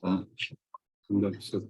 Да, все.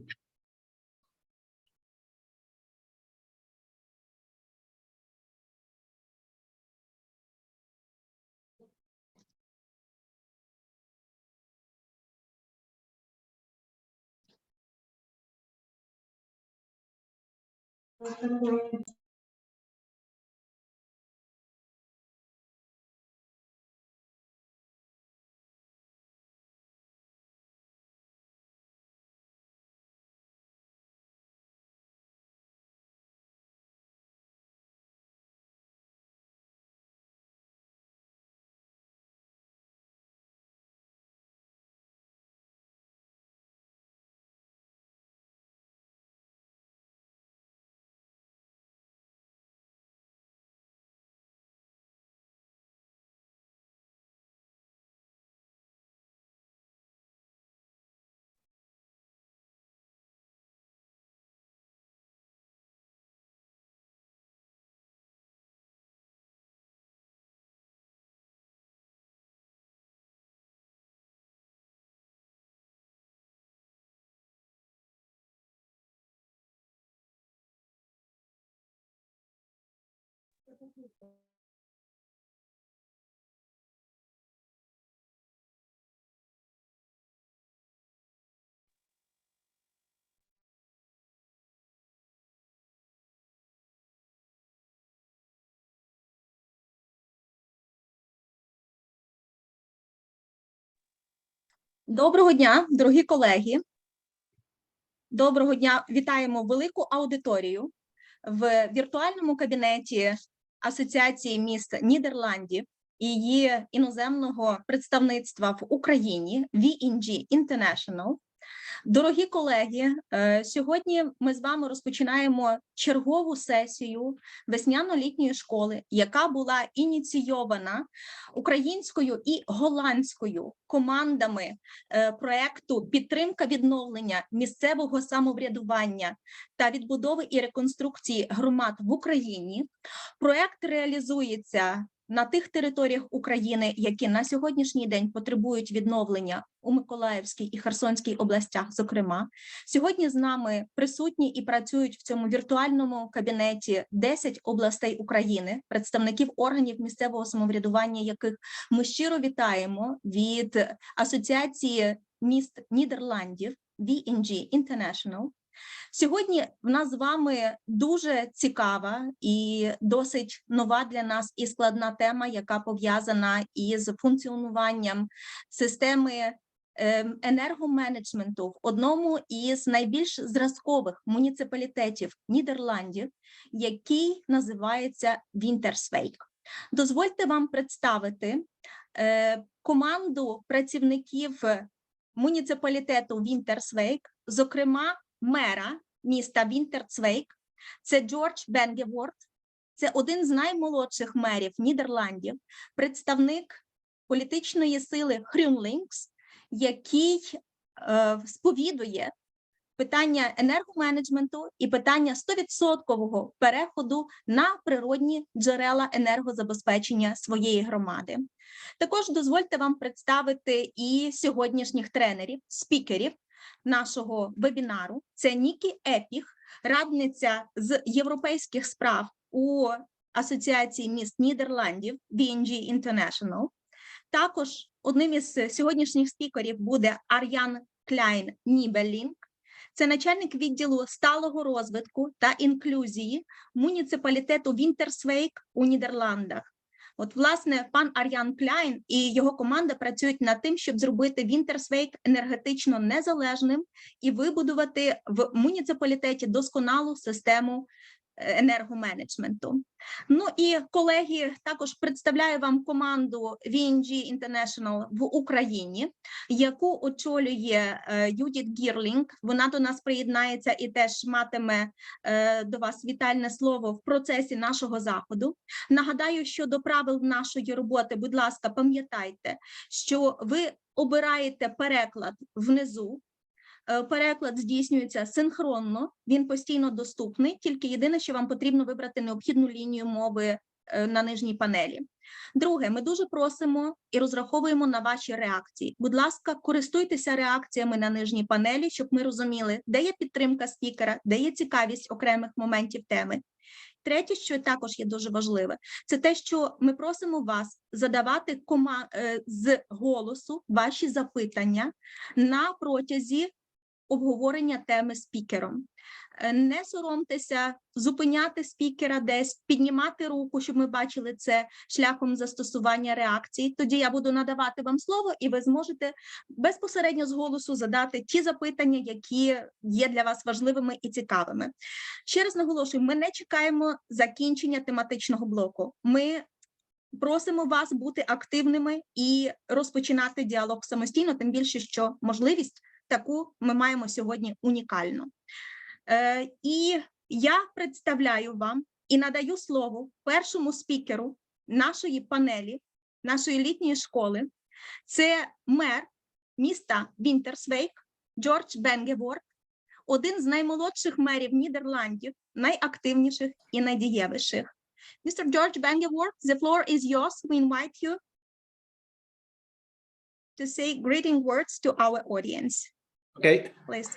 Доброго дня, дорогі колеги. Доброго дня, вітаємо велику аудиторію в віртуальному кабінеті Асоціації міст Нідерландів і її іноземного представництва в Україні VNG International. Дорогі колеги, сьогодні ми з вами розпочинаємо чергову сесію весняно-літньої школи, яка була ініційована українською і голландською командами проєкту «Підтримка відновлення місцевого самоврядування та відбудови і реконструкції громад в Україні». Проєкт реалізується на тих територіях України, які на сьогоднішній день потребують відновлення у Миколаївській і Херсонській областях, зокрема. Сьогодні з нами присутні і працюють в цьому віртуальному кабінеті 10 областей України, представників органів місцевого самоврядування, яких ми щиро вітаємо від Асоціації міст Нідерландів VNG International. Сьогодні в нас з вами дуже цікава і досить нова для нас і складна тема, яка пов'язана із функціонуванням системи енергоменеджменту в одному із найбільш зразкових муніципалітетів Нідерландів, який називається Winterswijk. Дозвольте вам представити команду працівників муніципалітету Winterswijk, зокрема мера міста Вінтерсвейк, це Йоріс Бенгеворд, це один з наймолодших мерів Нідерландів, представник політичної сили GroenLinks, який сповідує питання енергоменеджменту і питання 100% переходу на природні джерела енергозабезпечення своєї громади. Також дозвольте вам представити і сьогоднішніх тренерів, спікерів нашого вебінару. Це Нікі Епіх, радниця з європейських справ у Асоціації міст Нідерландів VNG International. Також одним із сьогоднішніх спікерів буде Арьян Кляйн Ніббелінк. Це начальник відділу сталого розвитку та інклюзії муніципалітету Winterswijk у Нідерландах. От, власне, пан Арьян Кляйн і його команда працюють над тим, щоб зробити Winterswijk енергетично незалежним і вибудувати в муніципалітеті досконалу систему енергоменеджменту. Ну і, колеги, також представляю вам команду VNG International в Україні, яку очолює Юдіт Гірлінг. Вона до нас приєднається і теж матиме до вас вітальне слово в процесі нашого заходу. Нагадаю, що до правил нашої роботи, будь ласка, пам'ятайте, що ви обираєте переклад внизу. Переклад здійснюється синхронно, він постійно доступний, тільки єдине, що вам потрібно вибрати необхідну лінію мови на нижній панелі. Друге, ми дуже просимо і розраховуємо на ваші реакції. Будь ласка, користуйтеся реакціями на нижній панелі, щоб ми розуміли, де є підтримка спікера, де є цікавість окремих моментів теми. Третє, що також є дуже важливе, це те, що ми просимо вас задавати з голосу ваші запитання на протязі обговорення теми спікером. Не соромтеся зупиняти спікера десь, піднімати руку, щоб ми бачили це шляхом застосування реакцій. Тоді я буду надавати вам слово, і ви зможете безпосередньо з голосу задати ті запитання, які є для вас важливими і цікавими. Ще раз наголошую, ми не чекаємо закінчення тематичного блоку. Ми просимо вас бути активними і розпочинати діалог самостійно, тим більше, що можливість таку ми маємо сьогодні унікальну. І я представляю вам і надаю слово першому спікеру нашої панелі, нашої літньої школи. Це мер міста Winterswijk Йоріс Бенгеворд, один з наймолодших мерів Нідерландів, найактивніших і найдієвіших. Mr. Йоріс Бенгеворд, the floor is yours. We invite you to say greeting words to our audience. Okay. Please.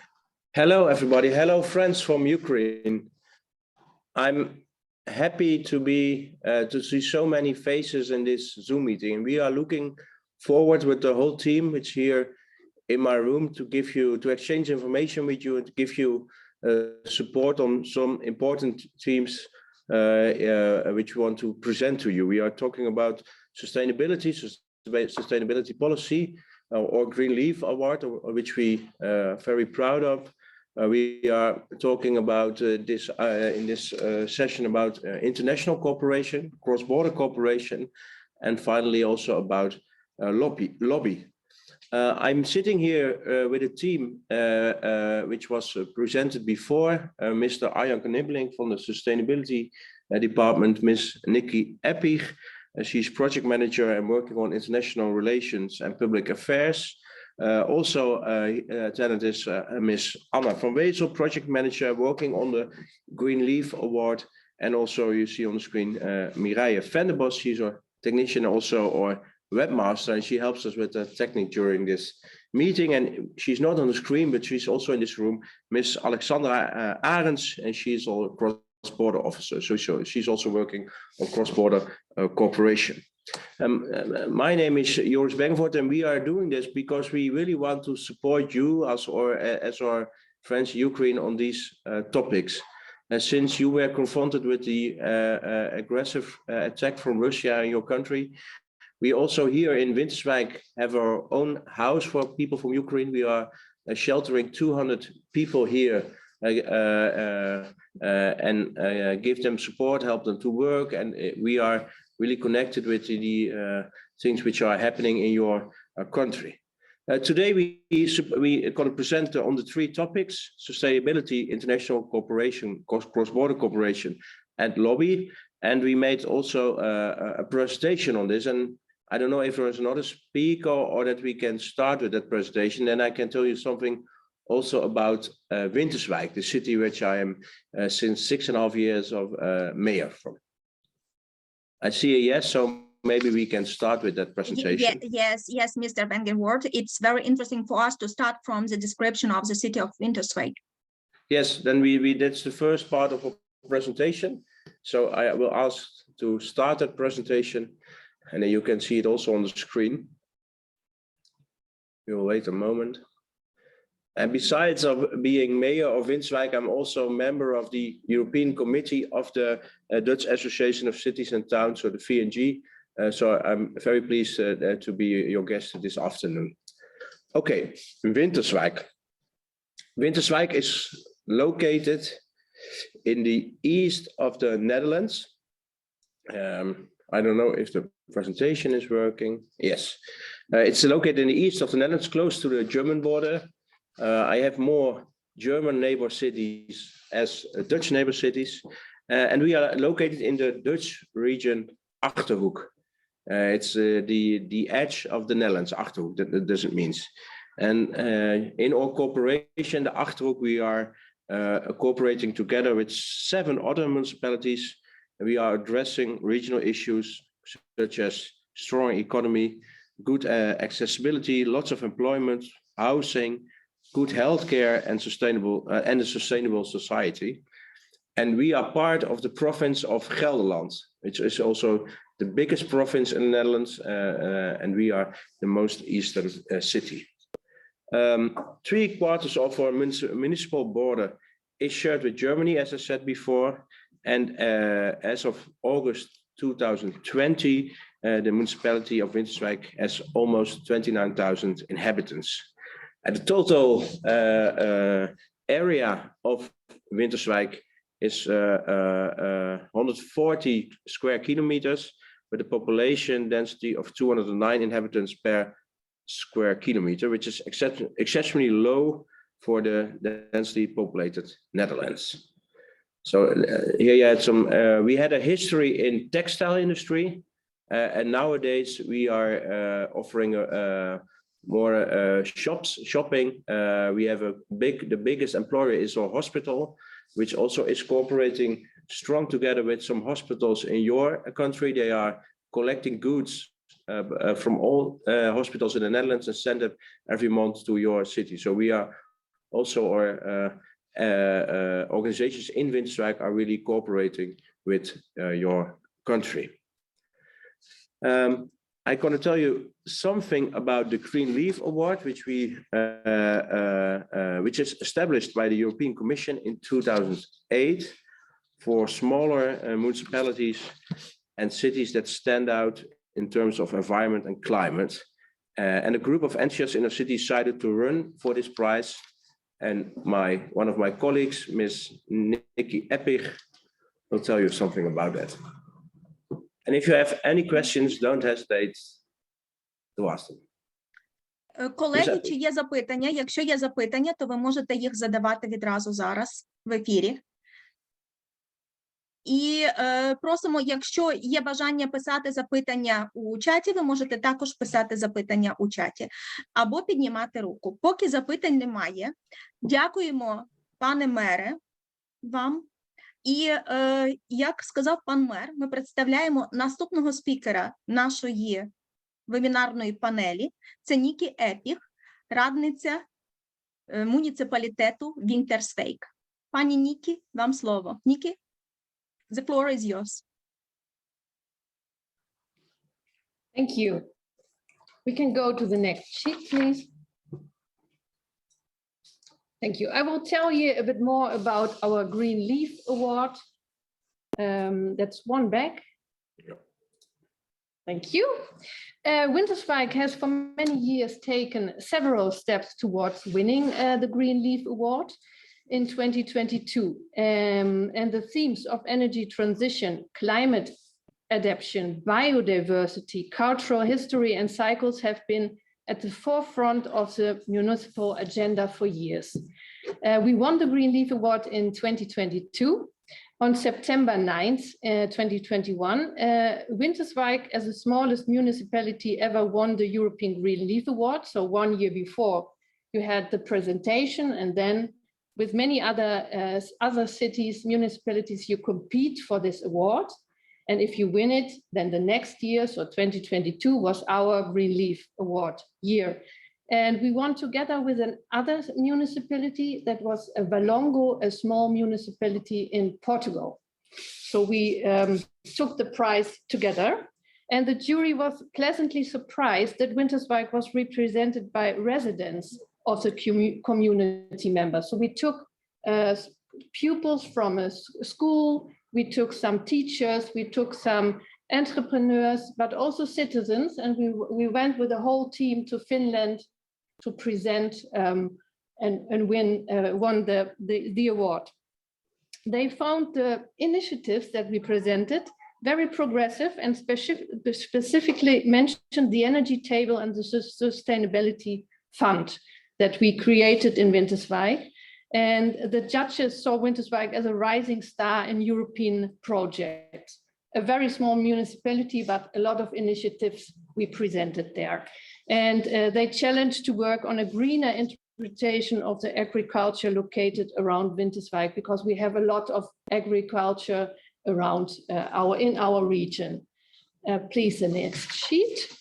Hello, everybody. Hello, friends from Ukraine. I'm happy to see so many faces in this Zoom meeting. We are looking forward with the whole team, which here in my room, to exchange information with you and to give you support on some important themes which we want to present to you. We are talking about sustainability policy, or Green Leaf Award, which we are very proud of. We are talking about in this session about international cooperation, cross-border cooperation, and finally also about lobby. I'm sitting here with a team which was presented before, Mr. Arьян Kляйн Nіббелінк from the Sustainability Department, Ms. Нікі Epіх. She's project manager and working on international relations and public affairs. Also attended is Ms. Anna van Wezel, project manager working on the Green Leaf Award. And also you see on the screen Mireille Venderbos, she's a technician also or webmaster, and she helps us with the technique during this meeting. And she's not on the screen, but she's also in this room, Ms. Alexandra Arends, and she's all cross-border officer. So she's also working on cross-border cooperation. My name is Yorіс Бенгеворд, and we are doing this because we really want to support you as our friends Ukraine on these topics. Since you were confronted with the aggressive attack from Russia in your country, we also here in Winterswijk have our own house for people from Ukraine. We are sheltering 200 people here and give them support, help them to work, and we are really connected with the things which are happening in your country. Today we going to present on the three topics: sustainability, international cooperation, cross-border cooperation, and lobby. And we made also a presentation on this. And I don't know if there is another speaker or that we can start with that presentation. Then I can tell you something also about Winterswijk, the city which I am since 6.5 years of mayor from. I see a yes, so maybe we can start with that presentation. Yes, Mr. Bengevord. It's very interesting for us to start from the description of the city of Winterswijk. Yes, then that's the first part of our presentation. So I will ask to start that presentation, and then you can see it also on the screen. We will wait a moment. And besides of being mayor of Winterswijk, I'm also a member of the European Committee of the Dutch Association of Cities and Towns, so the VNG. So I'm very pleased to be your guest this afternoon. Okay, Winterswijk. Winterswijk is located in the east of the Netherlands. I don't know if the presentation is working. Yes, it's located in the east of the Netherlands, close to the German border. I have more German neighbor cities as Dutch neighbor cities, and we are located in the Dutch region Achterhoek. It's the edge of the Netherlands, Achterhoek, that does it means. And in our cooperation, the Achterhoek, we are cooperating together with 7 other municipalities we are addressing regional issues such as strong economy, good accessibility, lots of employment, housing, good healthcare, and a sustainable society. And we are part of the province of Gelderland, which is also the biggest province in the Netherlands, and we are the most eastern city. 3/4 of our municipal border is shared with Germany, as I said before, and as of August 2020, the municipality of Winterswijk has almost 29,000 inhabitants. And the total area of Winterswijk is 140 square kilometers, with a population density of 209 inhabitants per square kilometer, which is exceptionally low for the densely populated Netherlands. So here you had some, we had a history in textile industry, and nowadays we are offering more shopping. We have the biggest employer is our hospital, which also is cooperating strong together with some hospitals in your country. They are collecting goods from all hospitals in the Netherlands and send it every month to your city. So we are also, our organizations in Winterswijk are really cooperating with your country. I'm going to tell you something about the Green Leaf Award, which is established by the European Commission in 2008 for smaller municipalities and cities that stand out in terms of environment and climate. And a group of enthusiasts in a city decided to run for this prize. And one of my colleagues, Ms. Нікі Epích, will tell you something about that. And if you have any questions, don't hesitate to ask them. Колеги, чи є запитання? Якщо є запитання, то ви можете їх задавати відразу зараз в ефірі. І просимо, якщо є бажання писати запитання у чаті, ви можете також писати запитання у чаті або піднімати руку. Поки запитань немає, дякуємо, пане мере, вам. І, як сказав пан мер, ми представляємо наступного спікера нашої вебінарної панелі. Це Нікі Епіх, радниця муніципалітету Вінтерсвейк. Пані Нікі, вам слово. Нікі? The floor is yours. Thank you. We can go to the next sheet, please. Thank you. I will tell you a bit more about our Green Leaf Award. That's one back. Thank you. Winterswijk has for many years taken several steps towards winning the Green Leaf Award in 2022, and the themes of energy transition, climate adaptation, biodiversity, cultural history and cycles have been at the forefront of the municipal agenda for years. We won the Green Leaf Award in 2022. On September 9th, 2021, Winterswijk, as the smallest municipality ever, won the European Green Leaf Award. So 1 year before, you had the presentation, and then with many other cities, municipalities, you compete for this award. And if you win it, then the next year, so 2022, was our Green Leaf Award year. And we won together with another municipality that was Valongo, a small municipality in Portugal. So we took the prize together. And the jury was pleasantly surprised that Winterswijk was represented by residents of the community members. So we took pupils from a school, we took some teachers, we took some entrepreneurs, but also citizens, and we went with the whole team to Finland to present and won the award. They found the initiatives that we presented very progressive and specifically mentioned the energy table and the sustainability fund that we created in Winterswijk. And the judges saw Winterswijk as a rising star in European projects. A very small municipality, but a lot of initiatives we presented there. And they challenged to work on a greener interpretation of the agriculture located around Winterswijk, because we have a lot of agriculture around in our region. Please, the next sheet.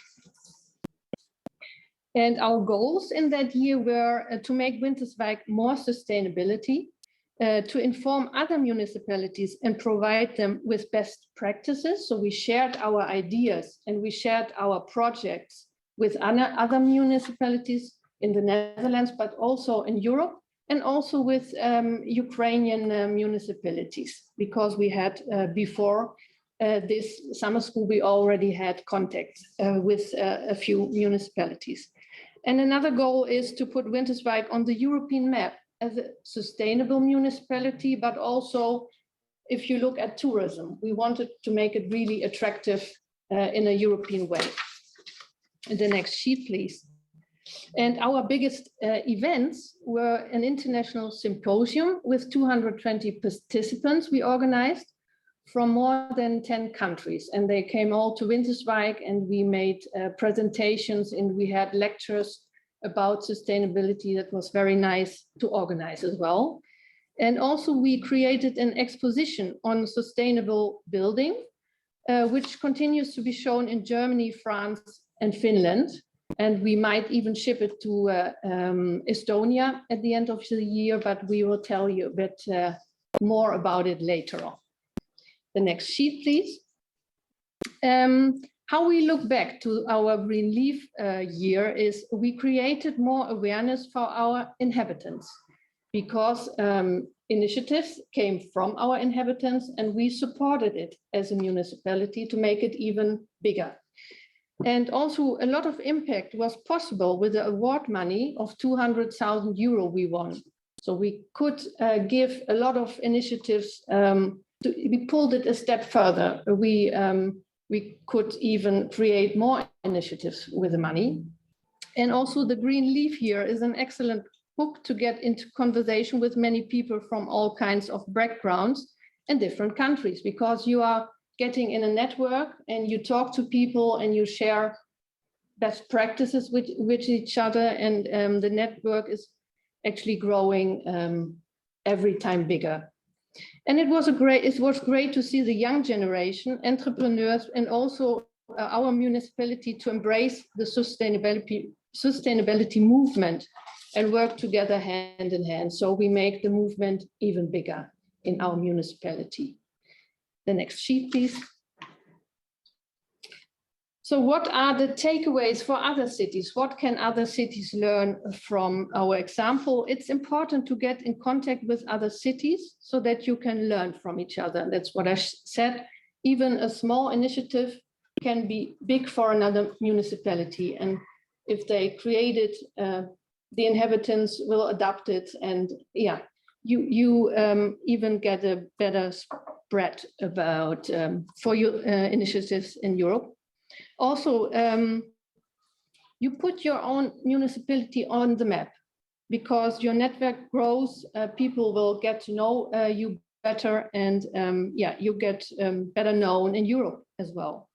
And our goals in that year were to make Winterswijk more sustainability, to inform other municipalities and provide them with best practices. So we shared our ideas and we shared our projects with other municipalities in the Netherlands, but also in Europe, and also with Ukrainian municipalities, because we had before this summer school, we already had contact with a few municipalities. And another goal is to put Winterswijk on the European map as a sustainable municipality, but also if you look at tourism, we wanted to make it really attractive in a European way. The next sheet, please. And our biggest events were an international symposium with 220 participants we organized from more than 10 countries. And they came all to Winterswijk, and we made presentations and we had lectures about sustainability. That was very nice to organize as well. And also we created an exposition on sustainable building, which continues to be shown in Germany, France, and Finland. And we might even ship it to Estonia at the end of the year, but we will tell you a bit more about it later on. The next sheet, please. How we look back to our Green Leaf year is we created more awareness for our inhabitants, because initiatives came from our inhabitants and we supported it as a municipality to make it even bigger. And also a lot of impact was possible with the award money of 200,000 euro we won. So we could give a lot of initiatives, we pulled it a step further. We could even create more initiatives with the money. And also the Green Leaf year is an excellent book to get into conversation with many people from all kinds of backgrounds and different countries, because you are getting in a network and you talk to people and you share best practices with each other, and the network is actually growing every time bigger. And it was great to see the young generation, entrepreneurs, and also our municipality to embrace the sustainability movement and work together hand in hand. So we make the movement even bigger in our municipality. The next sheet, please. So what are the takeaways for other cities? What can other cities learn from our example? It's important to get in contact with other cities so that you can learn from each other. That's what I said. Even a small initiative can be big for another municipality. And if they create it, the inhabitants will adopt it. And yeah, you even get a better spread about for your initiatives in Europe. Also, you put your own municipality on the map, because your network grows, people will get to know you better, and yeah, you get better known in Europe as well.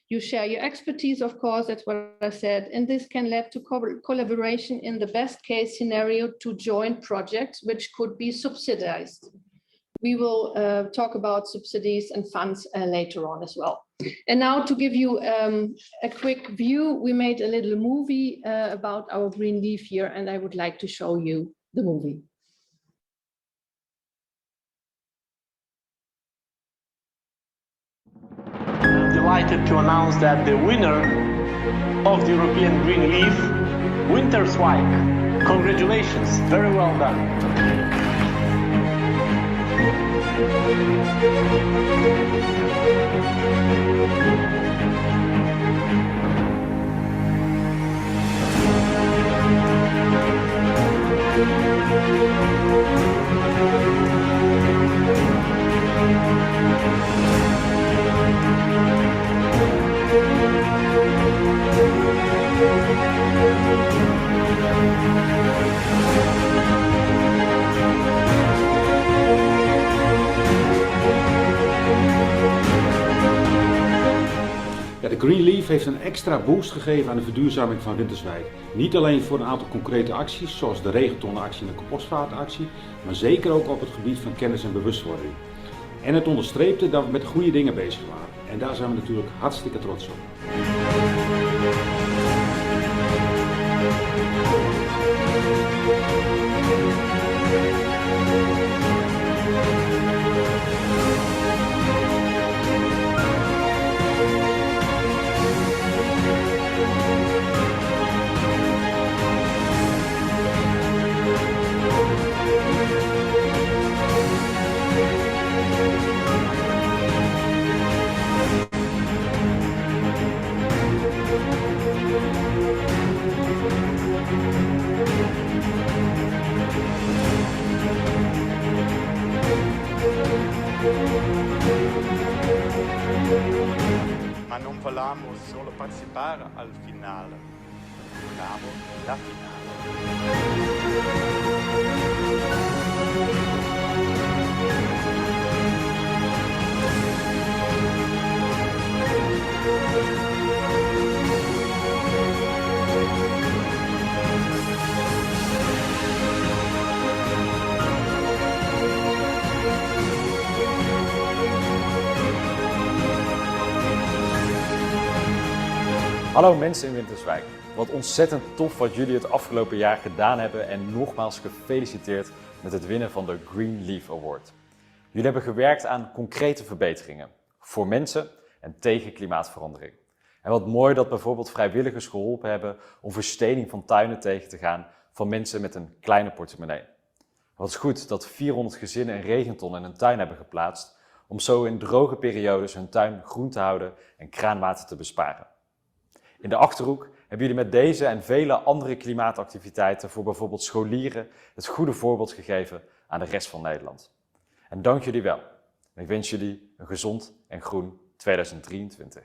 You share your expertise, of course, that's what I said, and this can lead to collaboration in the best case scenario to joint projects which could be subsidized. We will talk about subsidies and funds later on as well. And now to give you a quick view, we made a little movie about our Green Leaf year, and I would like to show you the movie. I'm delighted to announce that the winner of the European Green Leaf, Winterswijk. Congratulations, very well done. De Green Leaf heeft een extra boost gegeven aan de verduurzaming van Winterswijk. Niet alleen voor een aantal concrete acties, zoals de regentonactie en de compostvaartactie, maar zeker ook op het gebied van kennis en bewustwording. En het onderstreepte dat we met goede dingen bezig waren. En daar zijn we natuurlijk hartstikke trots op. Ma non volevamo solo partecipare al finale, volevamo la finale. Hallo mensen in Winterswijk. Wat ontzettend tof wat jullie het afgelopen jaar gedaan hebben en nogmaals gefeliciteerd met het winnen van de Green Leaf Award. Jullie hebben gewerkt aan concrete verbeteringen voor mensen en tegen klimaatverandering. En wat mooi dat bijvoorbeeld vrijwilligers geholpen hebben om verstening van tuinen tegen te gaan van mensen met een kleine portemonnee. Wat is goed dat 400 gezinnen een regenton in hun tuin hebben geplaatst om zo in droge periodes hun tuin groen te houden en kraanwater te besparen. In de Achterhoek hebben jullie met deze en vele andere klimaatactiviteiten voor bijvoorbeeld scholieren het goede voorbeeld gegeven aan de rest van Nederland. En dank jullie wel. En ik wens jullie een gezond en groen 2023.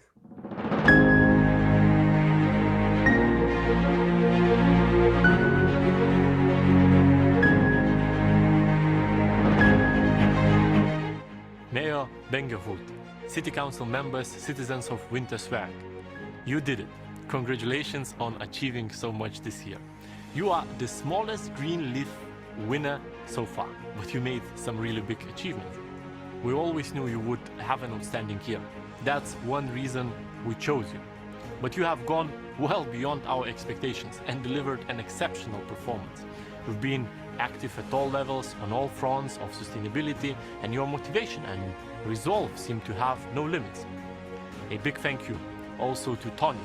Mayor Bengevord, City Council members, citizens of Winterswijk, you did it. Congratulations on achieving so much this year. You are the smallest green leaf winner so far, but you made some really big achievements. We always knew you would have an outstanding year. That's one reason we chose you. But you have gone well beyond our expectations and delivered an exceptional performance. You've been active at all levels, on all fronts of sustainability, and your motivation and resolve seem to have no limits. A big thank you also to Tony,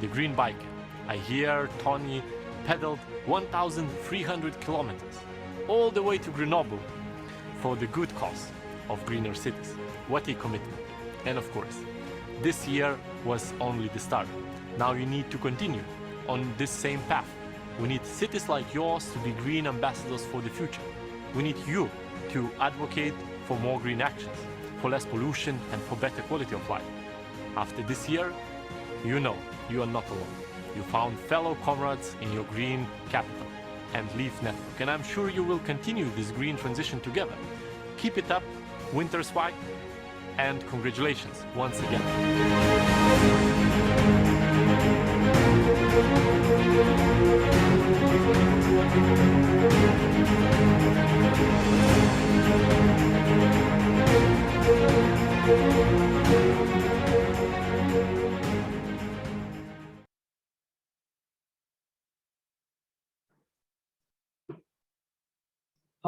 the green biker. I hear Tony pedaled 1,300 kilometers all the way to Grenoble for the good cause of greener cities. What a commitment. And of course, this year was only the start. Now you need to continue on this same path. We need cities like yours to be green ambassadors for the future. We need you to advocate for more green actions, for less pollution and for better quality of life. After this year, you know you are not alone. You found fellow comrades in your green capital and Leaf Network, and I'm sure you will continue this green transition together. Keep it up, Winterswijk, and congratulations once again.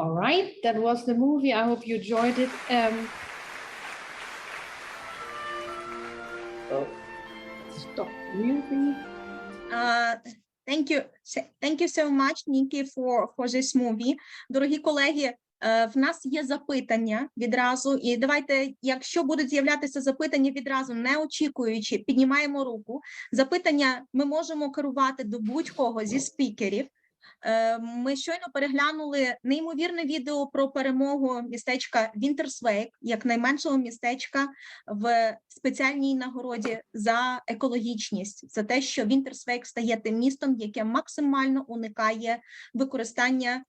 All right, that was the movie. I hope you enjoyed it. Stop moving. Thank you so much, Нікі, for this movie. Дорогі колеги, в нас є запитання відразу, і давайте, якщо будуть з'являтися запитання відразу, не очікуючи, піднімаємо руку. Запитання ми можемо керувати до будь-кого зі спікерів. Ми щойно переглянули неймовірне відео про перемогу містечка Вінтерсвейк, як найменшого містечка в спеціальній нагороді за екологічність, за те, що Вінтерсвейк стає тим містом, яке максимально уникає використання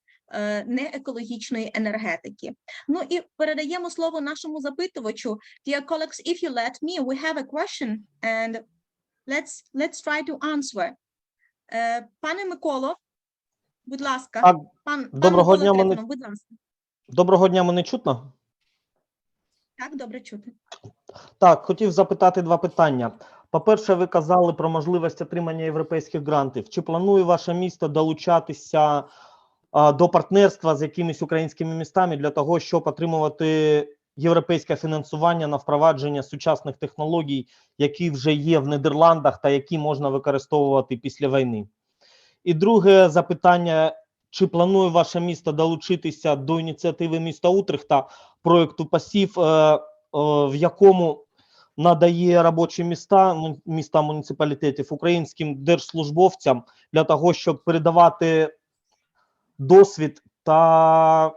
неекологічної енергетики. Ну і передаємо слово нашому запитувачу. Dear colleagues, if you let me, we have a question and let's try to answer. Пане Миколо, будь ласка. Доброго дня, Микола, будь ласка. Доброго дня, мене чутно? Так, добре чути. Так, хотів запитати два питання. По-перше, ви казали про можливість отримання європейських грантів. Чи планує ваше місто долучатися до партнерства з якимись українськими містами для того, щоб отримувати європейське фінансування на впровадження сучасних технологій, які вже є в Нідерландах та які можна використовувати після війни? І друге запитання, чи планує ваше місто долучитися до ініціативи міста Утрехта, проєкту «Пасів», в якому надає робочі міста муніципалітетів українським держслужбовцям для того, щоб передавати досвід та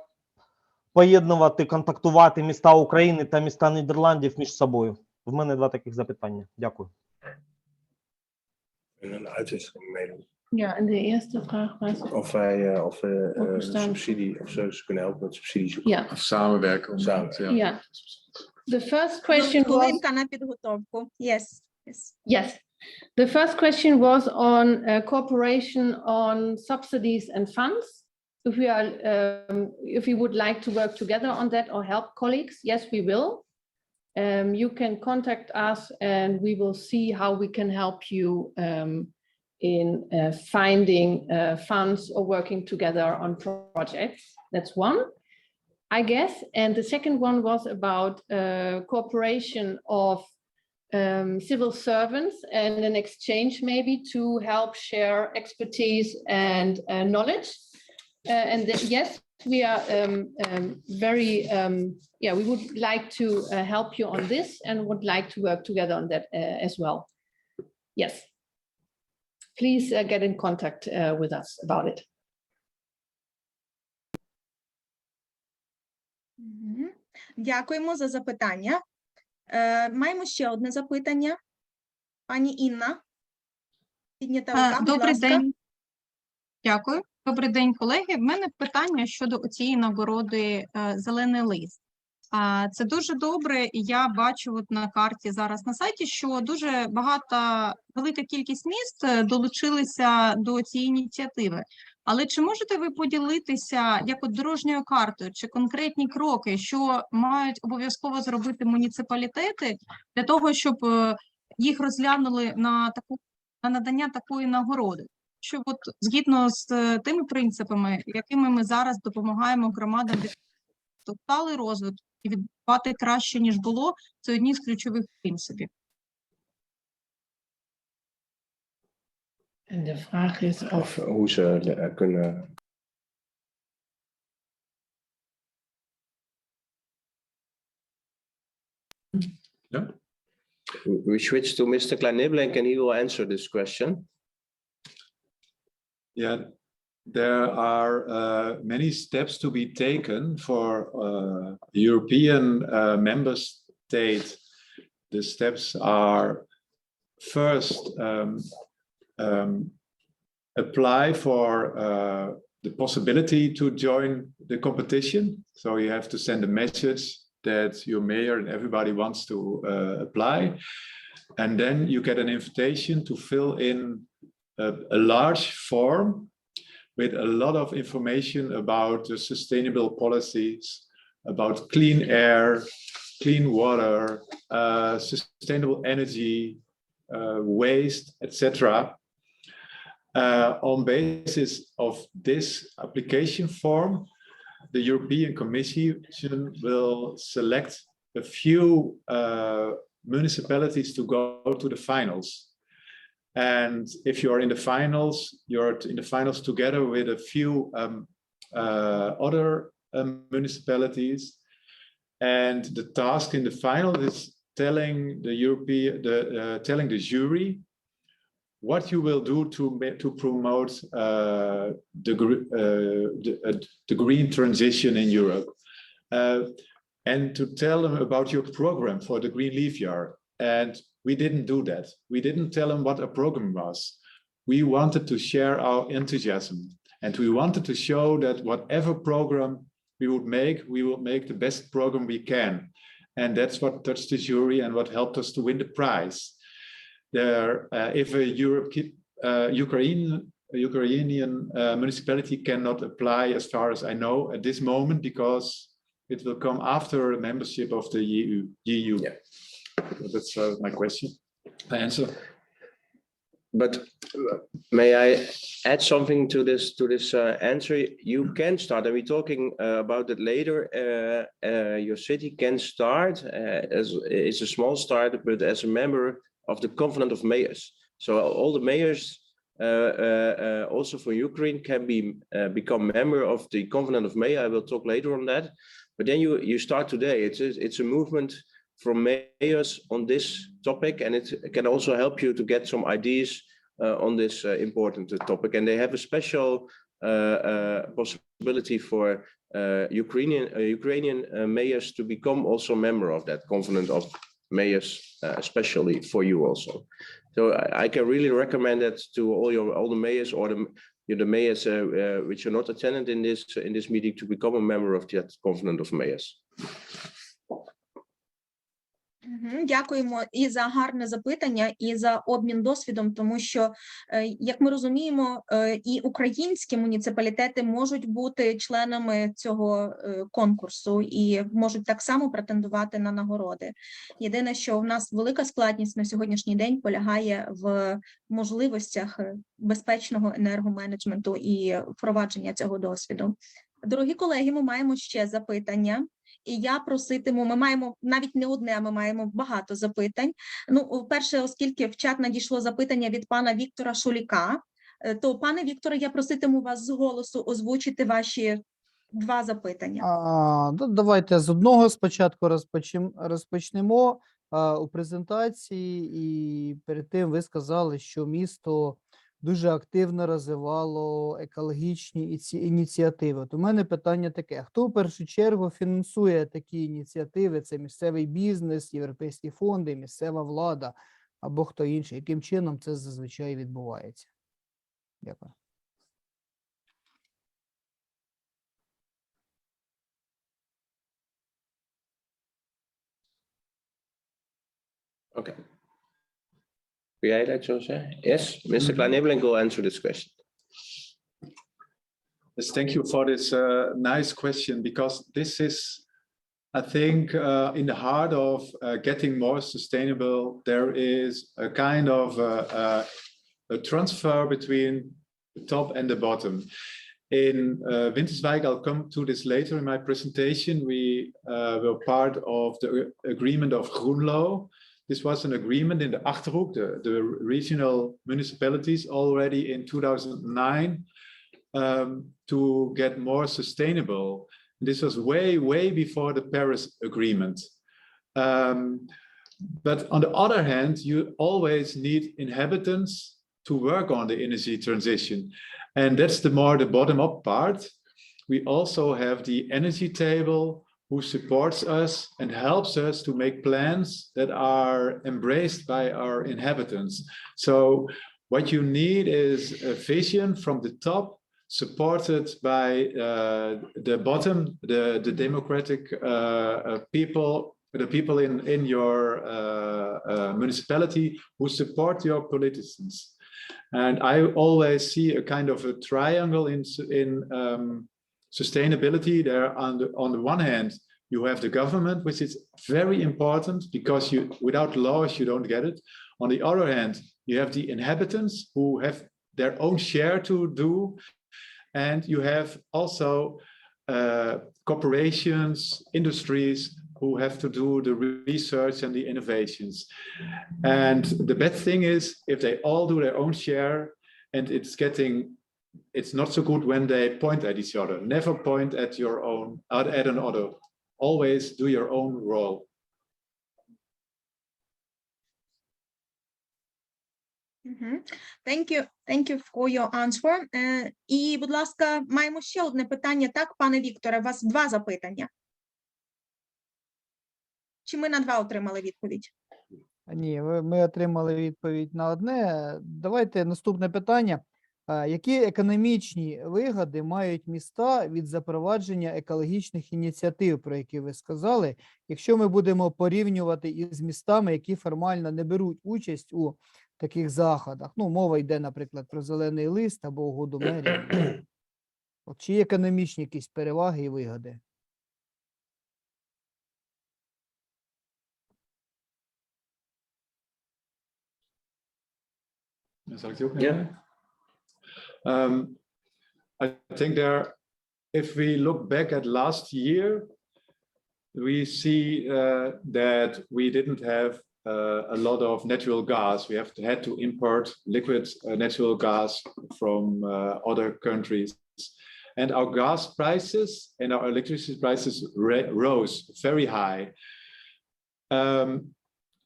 поєднувати, контактувати міста України та міста Нідерландів між собою? В мене два таких запитання. Дякую. Ja, en de eerste vraag was Of we subsidie, of ze kunnen helpen met subsidie zoeken. ja, Of samenwerken. ja. The first question was Хвилинка на підготовку. Yes. yes. The first question was on cooperation on subsidies and funds. If we would like to work together on that or help colleagues, yes, we will. You can contact us and we will see how we can help you in finding funds or working together on projects. That's one, I guess. And the second one was about cooperation of civil servants and an exchange maybe to help share expertise and knowledge. Yes, we are we would like to help you on this and would like to work together on that as well. Yes. Please get in contact with us about it. Дякуємо за запитання. Маємо ще одне запитання. Пані Інна, піднята рука, будь Добрий ласка. день. Дякую. Добрий день, колеги. В мене питання щодо цієї нагороди «Зелений лист». Це дуже добре, і я бачу от на карті зараз на сайті, що дуже велика кількість міст долучилися до цієї ініціативи. Але чи можете ви поділитися як от дорожньою картою, чи конкретні кроки, що мають обов'язково зробити муніципалітети для того, щоб їх розглянули на надання такої нагороди? Що от згідно з тими принципами, якими ми зараз допомагаємо громадам від сталий розвиток і відбувати краще, ніж було, це одні з ключових принципів. En de vraag is Of hoe ze kunnen. Yeah. We switch to Mr. Kляйн Ніббелінк and he will answer this question. Yeah, there are many steps to be taken for European member state. The steps are first apply for the possibility to join the competition. So you have to send a message that your mayor and everybody wants to apply. And then you get an invitation to fill in a large form with a lot of information about the sustainable policies, about clean air, clean water, sustainable energy, waste, etc. On basis of this application form, the European Commission will select a few municipalities to go to the finals. And if you're in the finals, you're in the finals together with a few other municipalities. And the task in the final is telling the jury what you will do to promote the green transition in Europe, and to tell them about your program for the Green Leaf Year. And we didn't do that. We didn't tell them what a program was. We wanted to share our enthusiasm, and we wanted to show that whatever program we would make the best program we can. And that's what touched the jury and what helped us to win the prize. If a Ukrainian municipality cannot apply, as far as I know, at this moment, because it will come after membership of the EU. Yeah. So that's my question, the answer. But may I add something to this answer? You can start, and we're talking about it later. Your city can start as it's a small start, but as a member of the Covenant of Mayors. So all the mayors, also for Ukraine, can become member of the Covenant of Mayors. I will talk later on that. But then you start today. It's a movement from mayors on this topic, and it can also help you to get some ideas on this important topic. And they have a special possibility for Ukrainian mayors to become also member of that Covenant of Mayors, especially for you also. So I can really recommend that to all the mayors or the mayors which are not attended in this meeting to become a member of that Covenant of Mayors. Дякуємо і за гарне запитання, і за обмін досвідом, тому що, як ми розуміємо, і українські муніципалітети можуть бути членами цього конкурсу і можуть так само претендувати на нагороди. Єдине, що в нас велика складність на сьогоднішній день полягає в можливостях безпечного енергоменеджменту і впровадження цього досвіду. Дорогі колеги, ми маємо ще запитання. І я проситиму, ми маємо навіть не одне, ми маємо багато запитань. Ну, перше, оскільки в чат надійшло запитання від пана Віктора Шуліка, то, пане Вікторе, я проситиму вас з голосу озвучити ваші два запитання. Давайте з одного спочатку розпочнемо. У презентації, і перед тим ви сказали, що місто дуже активно розвивало екологічні ініціативи. От у мене питання таке: хто в першу чергу фінансує такі ініціативи? Це місцевий бізнес, європейські фонди, місцева влада або хто інший? Яким чином це зазвичай відбувається? Дякую. Okay. Jij dat zo zeggen? Yes, Mr. Kляйн Ніббелінк will answer this question. Yes, thank you for this nice question, because this is, I think, in the heart of getting more sustainable. There is a kind of a transfer between the top and the bottom. In Winterswijk, I'll come to this later in my presentation, we were part of the agreement of Groenlo. This was an agreement in the Achterhoek, the regional municipalities, already in 2009, to get more sustainable. This was way before the Paris Agreement. But on the other hand, you always need inhabitants to work on the energy transition. And that's the bottom-up part. We also have the energy table, who supports us and helps us to make plans that are embraced by our inhabitants. So what you need is a vision from the top, supported by the bottom, the democratic people, the people in your municipality who support your politicians. And I always see a kind of a triangle in sustainability. There on the one hand, you have the government, which is very important because without laws, you don't get it. On the other hand, you have the inhabitants who have their own share to do. And you have also corporations, industries who have to do the research and the innovations. And the bad thing is if they all do their own share, and it's not so good when they point at each other. Never point at your own, at another. Always do your own role. Thank you for your answer. І, будь ласка, маємо ще одне питання. Так, пане Вікторе, у вас два запитання. Чи ми на два отримали відповідь? Ні, ми отримали відповідь на одне. Давайте наступне питання. Які економічні вигоди мають міста від запровадження екологічних ініціатив, про які ви сказали, якщо ми будемо порівнювати із містами, які формально не беруть участь у таких заходах? Ну, мова йде, наприклад, про зелений лист або угоду мерії. Чи є економічні якісь переваги і вигоди? Zal ik die ook Yeah. nemen? I think if we look back at last year, we see that we didn't have a lot of natural gas. We had to import liquid natural gas from other countries. And our gas prices and our electricity prices rose very high.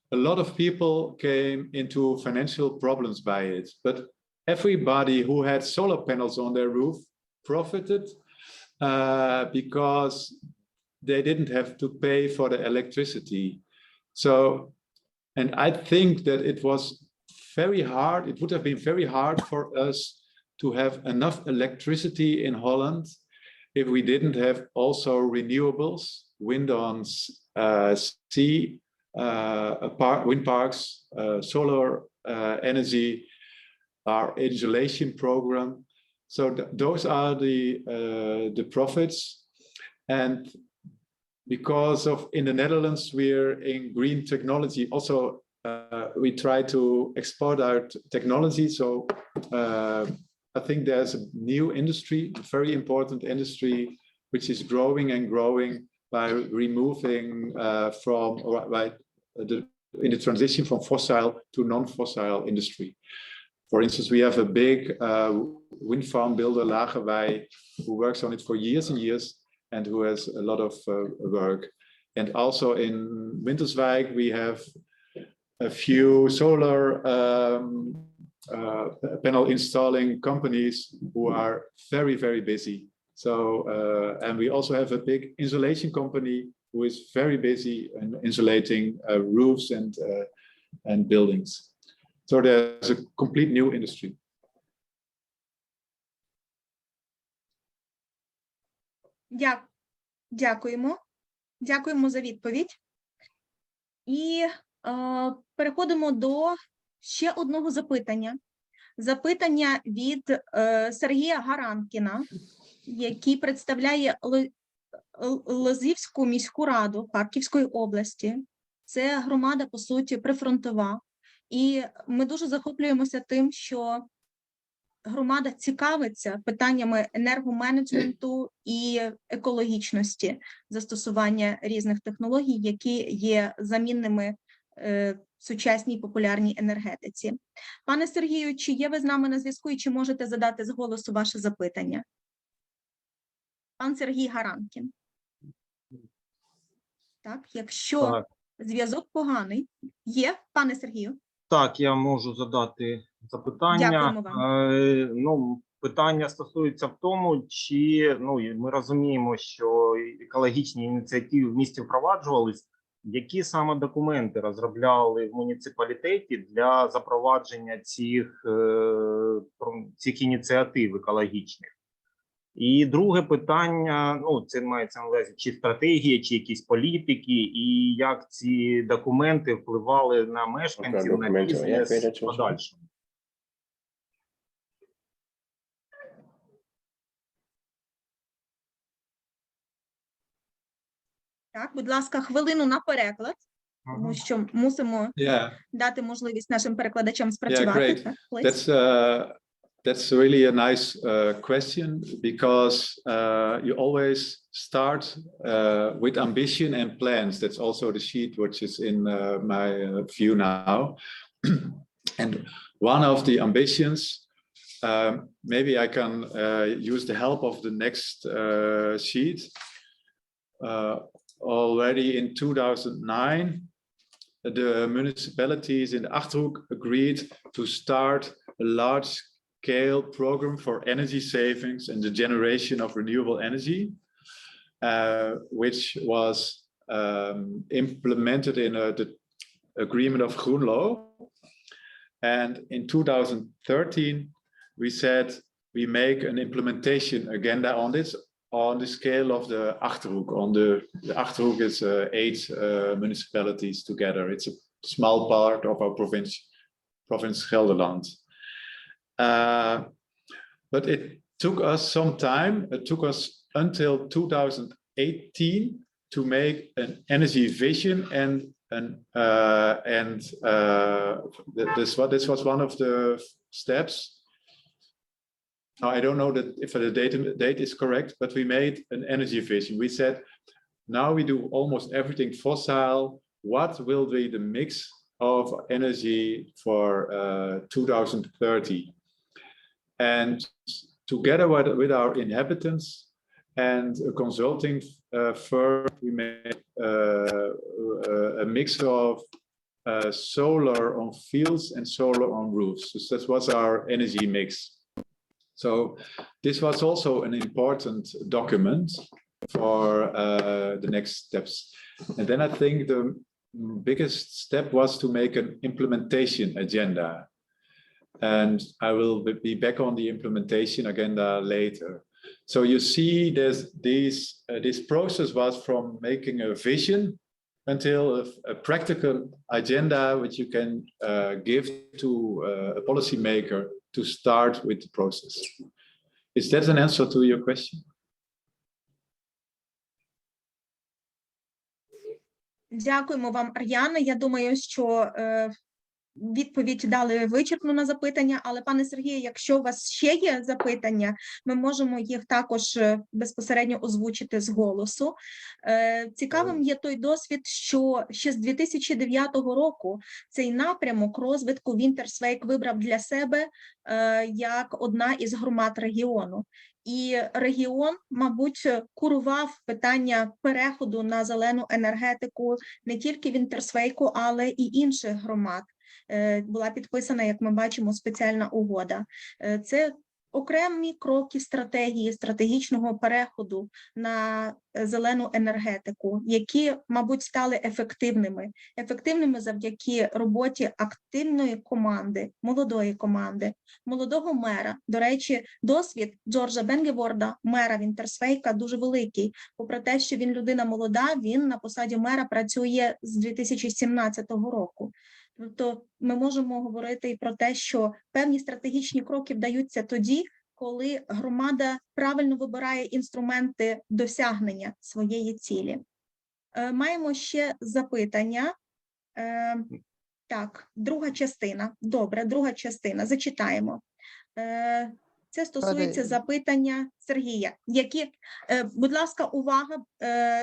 A lot of people came into financial problems by it, but everybody who had solar panels on their roof profited because they didn't have to pay for the electricity. So, and I think that it was very hard, it would have been very hard for us to have enough electricity in Holland if we didn't have also renewables, wind on sea, wind parks, solar energy, our insulation program. So those are the profits. And because of in the Netherlands, we're in green technology. Also, we try to export our technology. So I think there's a new industry, a very important industry, which is growing and growing by removing in the transition from fossil to non-fossil industry. For instance, we have a big wind farm builder, Lagerwij, who works on it for years and years and who has a lot of work. And also in Winterswijk, we have a few solar panel installing companies who are very, very busy. So, and we also have a big insulation company who is very busy in insulating roofs and buildings. So there's a complete new industry. Дякуємо. Дякуємо за відповідь. І переходимо до ще одного запитання. Запитання від Сергія Гаранкіна, який представляє Лозівську міську раду Харківської області. Це громада, по суті, прифронтова. І ми дуже захоплюємося тим, що громада цікавиться питаннями енергоменеджменту і екологічності застосування різних технологій, які є замінними в сучасній популярній енергетиці. Пане Сергію, чи є ви з нами на зв'язку і чи можете задати з голосу ваше запитання? Пан Сергій Гаранкін. Так, якщо зв'язок поганий. Є, пане Сергію? Так, я можу задати запитання. Дякуємо вам. Ну, питання стосується в тому, чи ми розуміємо, що екологічні ініціативи в місті впроваджувались. Які саме документи розробляли в муніципалітеті для запровадження цих ініціатив екологічних? І друге питання, це мається на увазі, чи стратегія, чи якісь політики, і як ці документи впливали на мешканців, на бізнес в подальшому. Так, будь ласка, хвилину на переклад, тому що мусимо дати можливість нашим перекладачам спрацювати. That's really a nice question, because you always start with ambition and plans. That's also the sheet which is in my view now. And one of the ambitions, maybe I can use the help of the next sheet. Already in 2009, the municipalities in the Achterhoek agreed to start a large-scale program for energy savings and the generation of renewable energy, which was implemented in the agreement of Groenlo. And in 2013, we said we make an implementation agenda on this, on the scale of the Achterhoek. The Achterhoek is 8 municipalities together. It's a small part of our province Gelderland. But it took us some time. It took us until 2018 to make an energy vision and this was one of the steps. Now, I don't know that if the date is correct, but we made an energy vision. We said, now we do almost everything fossil. What will be the mix of energy for 2030? And together with our inhabitants and a consulting firm, we made a mix of solar on fields and solar on roofs. So that was our energy mix. So this was also an important document for the next steps. And then I think the biggest step was to make an implementation agenda. And I will be back on the implementation agenda later. So you see this process was from making a vision until a practical agenda which you can give to a policymaker to start with the process. Is that an answer to your question? Дякуємо вам, Ар'яне. Я думаю, що відповідь дали вичерпну на запитання, але, пане Сергію, якщо у вас ще є запитання, ми можемо їх також безпосередньо озвучити з голосу. Цікавим є той досвід, що ще з 2009 року цей напрямок розвитку Winterswijk вибрав для себе як одна із громад регіону. І регіон, мабуть, курував питання переходу на зелену енергетику не тільки Вінтерсвейку, але і інших громад. Була підписана, як ми бачимо, спеціальна угода. Це окремі кроки стратегії, стратегічного переходу на зелену енергетику, які, мабуть, стали ефективними завдяки роботі активної команди, молодого мера. До речі, досвід Йоріса Бенгеворда, мера Вінтерсвейка, дуже великий. Попри те, що він людина молода, він на посаді мера працює з 2017 року. Тобто ми можемо говорити і про те, що певні стратегічні кроки вдаються тоді, коли громада правильно вибирає інструменти досягнення своєї цілі. Маємо ще запитання. Так, друга частина. Добре, друга частина. Зачитаємо. Це стосується запитання Сергія. Будь ласка, увага,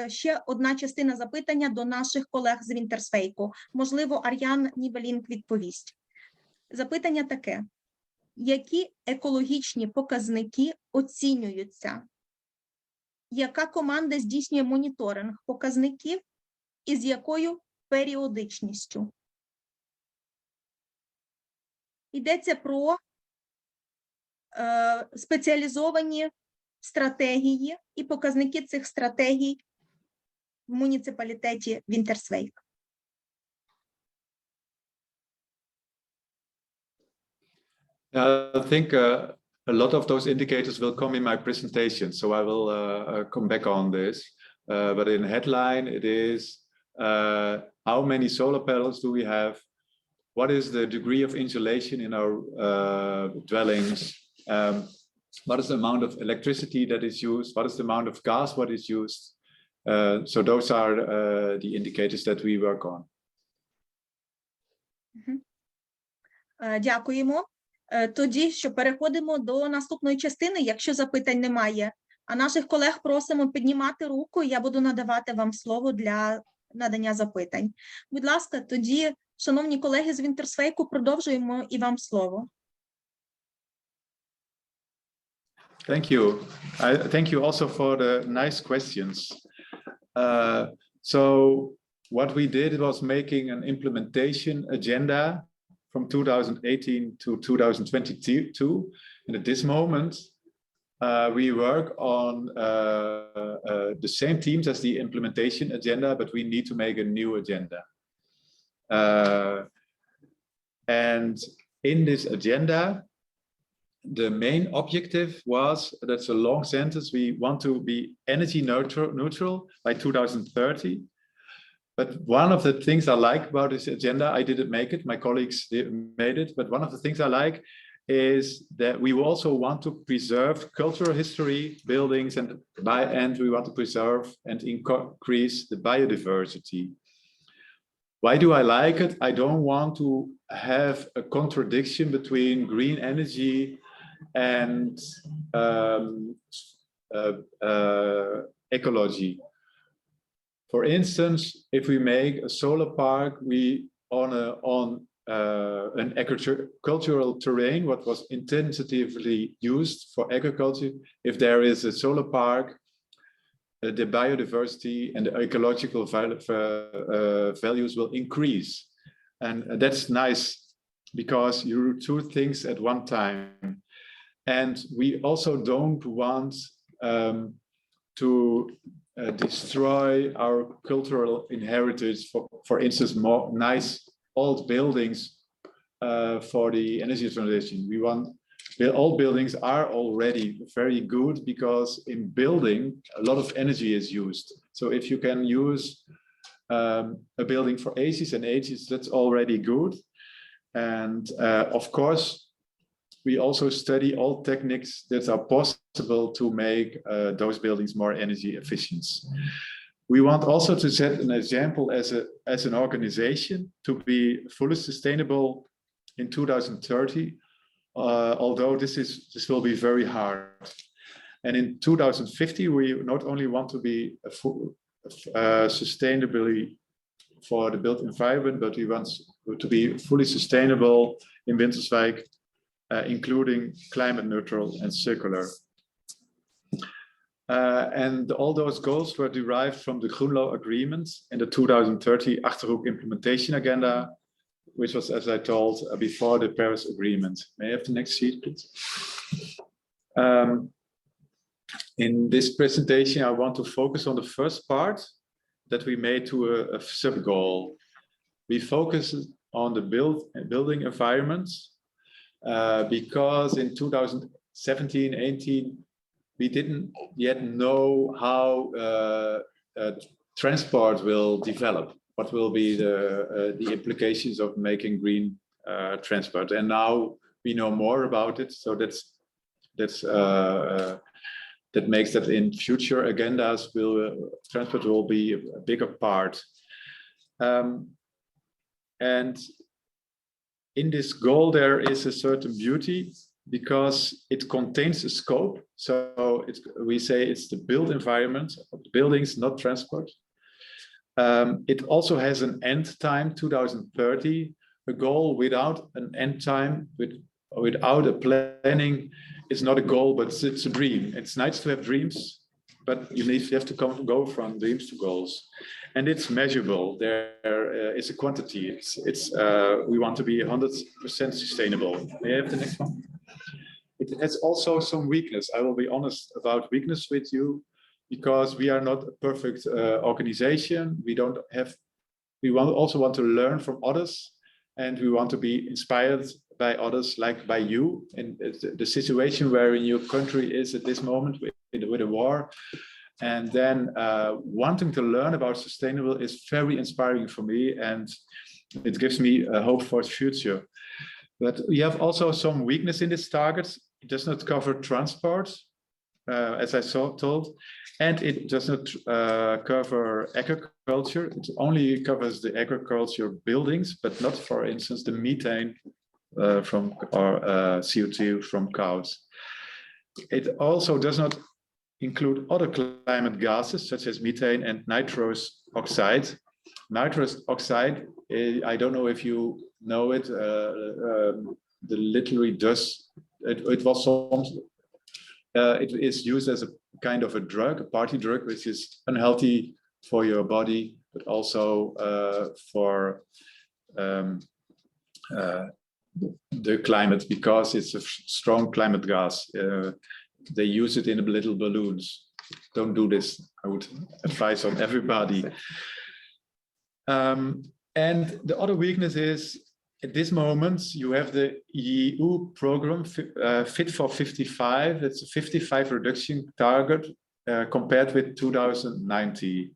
ще одна частина запитання до наших колег з Вінтерсвейку. Можливо, Арьян Ніббелінк відповість. Запитання таке. Які екологічні показники оцінюються? Яка команда здійснює моніторинг показників і з якою періодичністю? Йдеться про спеціалізовані стратегії і показники цих стратегій в муніципалітеті Вінтерсвейк. I think a lot of those indicators will come in my presentation, so I will come back on this. But in headline, it is how many solar panels do we have? What is the degree of insulation in our dwellings? What is the amount of electricity that is used? What is the amount of gas what is used? So those are the indicators that we work on. Дякуємо. Тоді, що переходимо до наступної частини, якщо запитань немає. А наших колег просимо піднімати руку, і я буду надавати вам слово для надання запитань. Будь ласка, тоді, шановні колеги з Вінтерсвейку, продовжуємо і вам слово. Thank you. Thank you also for the nice questions. So what we did was making an implementation agenda from 2018 to 2022. And at this moment, we work on the same themes as the implementation agenda, but we need to make a new agenda. And in this agenda, the main objective was, that's a long sentence, we want to be energy neutral by 2030. But one of the things I like about this agenda, I didn't make it, my colleagues made it, but one of the things I like is that we also want to preserve cultural history, buildings, and we want to preserve and increase the biodiversity. Why do I like it? I don't want to have a contradiction between green energy and ecology. For instance, if we make a solar park, we on an agricultural terrain, what was intensively used for agriculture, if there is a solar park, the biodiversity and the ecological values will increase. And that's nice because you do two things at one time. And we also don't want to destroy our cultural inheritance, for instance, more nice old buildings for the energy transition. We want all buildings are already very good because in building a lot of energy is used. So if you can use a building for ages and ages, that's already good. And of course, we also study all techniques that are possible to make those buildings more energy efficient. We want also to set an example as an organization to be fully sustainable in 2030. Although this will be very hard. And in 2050, we not only want to be sustainably for the built environment, but we want to be fully sustainable in Winterswijk, including climate neutral and circular. And all those goals were derived from the Groenlo Agreement and the 2030 Achterhoek Implementation Agenda, which was, as I told, before the Paris Agreement. May I have the next sheet, please? In this presentation, I want to focus on the first part that we made to a sub-goal. We focus on the building environment because in 2017-18, we didn't yet know how transport will develop. What will be the implications of making green transport? And now we know more about it. So that makes that in future agendas transport will be a bigger part. And in this goal there is a certain beauty because it contains a scope. So we say it's the built environment of the buildings, not transport. It also has an end time, 2030. A goal without an end time, without a planning, is not a goal, but it's a dream. It's nice to have dreams, but you have to go from dreams to goals, and it's measurable. There is a quantity. We want to be 100% sustainable. May I have the next one? It has also some weakness. I will be honest about weakness with you, because we are not a perfect organization. We also want to learn from others, and we want to be inspired by others, like by you. And the situation where in your country is at this moment with a war, and then wanting to learn about sustainable is very inspiring for me, and it gives me hope for the future. But we have also some weakness in this target. It does not cover transport, as I told, and it does not cover agriculture. It only covers the agriculture buildings, but not, for instance, the methane from CO2 from cows. It also does not include other climate gases such as methane and nitrous oxide. Nitrous oxide, I don't know if you know it, the literally does, it is used as a kind of a drug, a party drug, which is unhealthy for your body, but also for the climate, because it's a strong climate gas. They use it in little balloons. Don't do this. I would advise on everybody. And the other weakness is, at this moment, you have the EU program Fit for 55. It's a 55 reduction target compared with 2090.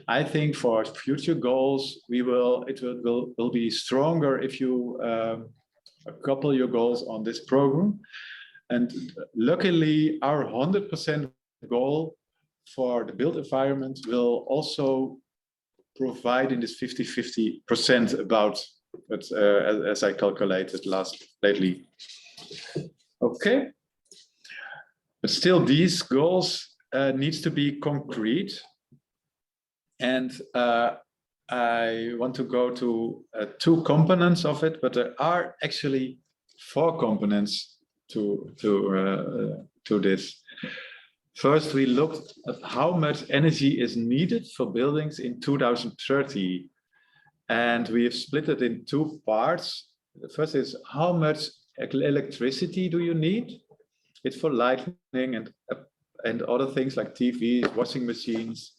I think for future goals, it will be stronger if you couple your goals on this program. And luckily, our 100% goal for the built environment will also providing this 50-50% about, but as I calculated lately. Okay, but still these goals needs to be concrete, and I want to go to 2 components of it, but there are actually 4 components to this. First, we looked at how much energy is needed for buildings in 2030, and we have split it in 2 parts. The first is how much electricity do you need? It's for lighting and other things like TVs, washing machines.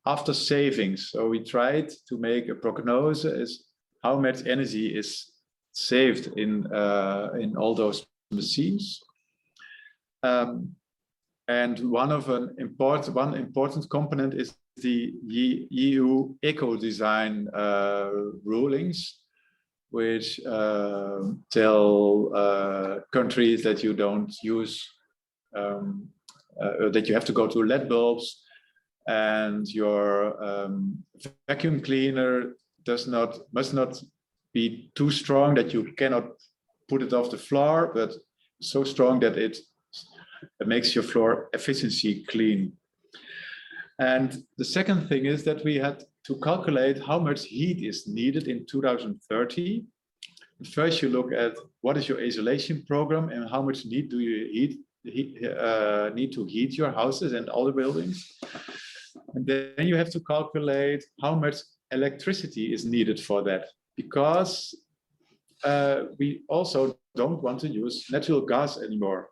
After savings, so we tried to make a prognosis how much energy is saved in all those machines. And one important component is the EU eco-design rulings, which tell countries that you don't use, that you have to go to LED bulbs, and your vacuum cleaner must not be too strong that you cannot put it off the floor, but so strong that it makes your floor efficiency clean. And the second thing is that we had to calculate how much heat is needed in 2030. First, you look at what is your isolation program and how much need do you need to heat your houses and all the buildings. And then you have to calculate how much electricity is needed for that, because we also don't want to use natural gas anymore.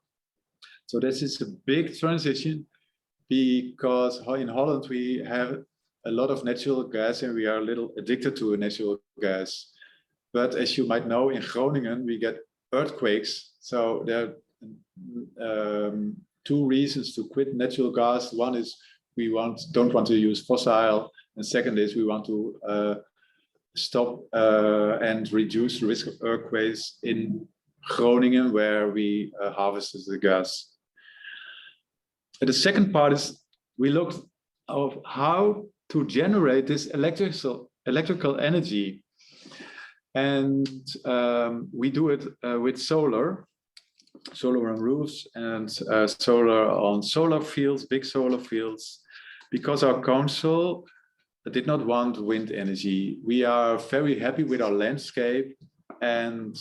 So this is a big transition, because in Holland we have a lot of natural gas and we are a little addicted to natural gas. But as you might know, in Groningen we get earthquakes. So there are 2 reasons to quit natural gas. One is we don't want to use fossil, and second is we want to stop and reduce the risk of earthquakes in Groningen, where we harvested the gas. And the second part is we looked at how to generate this electrical energy, and we do it with solar on roofs and solar on solar fields, big solar fields, because our council did not want wind energy. We are very happy with our landscape, and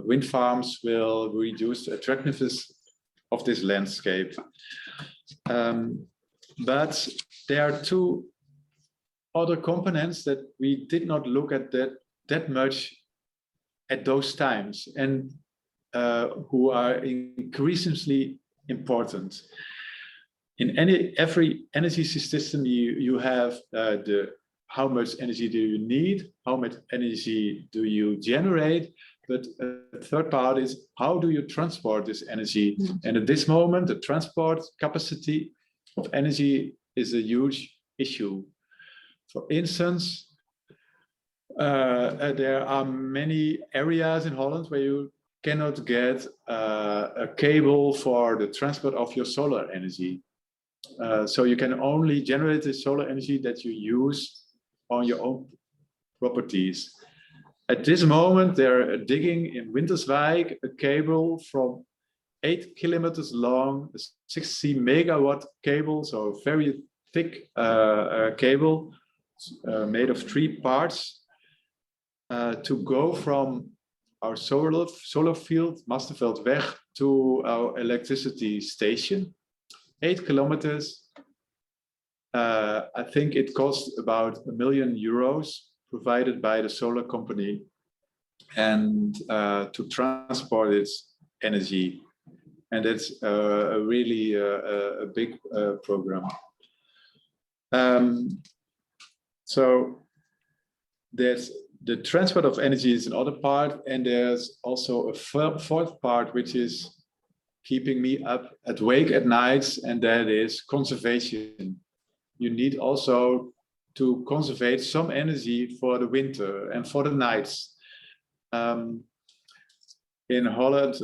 wind farms will reduce the attractiveness of this landscape. But there are 2 other components that we did not look at that much at those times, and who are increasingly important. In every energy system, you have how much energy do you need, how much energy do you generate, but the third part is how do you transport this energy? And at this moment, the transport capacity of energy is a huge issue. For instance, there are many areas in Holland where you cannot get a cable for the transport of your solar energy. So you can only generate the solar energy that you use on your own properties. At this moment, they're digging in Winterswijk a cable from 8 kilometers long, a 60 megawatt cable, so a very thick cable made of 3 parts, to go from our solar field, Masterveldweg, to our electricity station. 8 kilometers. I think it cost about €1 million provided by the solar company, and to transport its energy. And it's really a big program. So there's the transport of energy is another part, and there's also a fourth part, which is keeping me up awake at nights, and that is conservation. You need also to conserve some energy for the winter and for the nights. In Holland,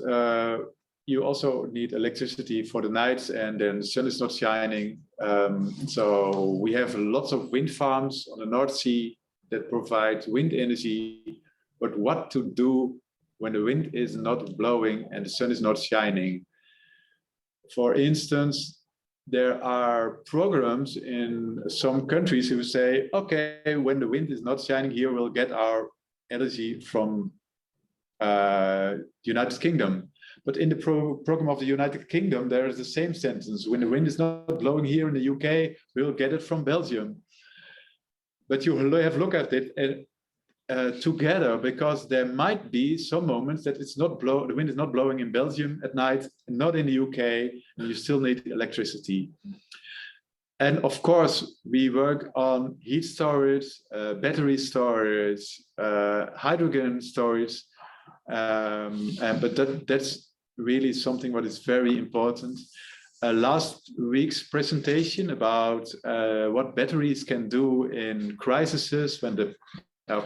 you also need electricity for the nights, and then the sun is not shining. So we have lots of wind farms on the North Sea that provide wind energy. But what to do when the wind is not blowing and the sun is not shining? For instance, there are programs in some countries who say, okay, when the wind is not shining here, we'll get our energy from the United Kingdom. But in the program of the United Kingdom, there is the same sentence. When the wind is not blowing here in the UK, we'll get it from Belgium. But you have to look at it together, because there might be some moments that the wind is not blowing in Belgium at night, not in the UK, and you still need electricity. And of course, we work on heat storage, battery storage, hydrogen storage, but that's really something what is very important. Last week's presentation about what batteries can do in crises when the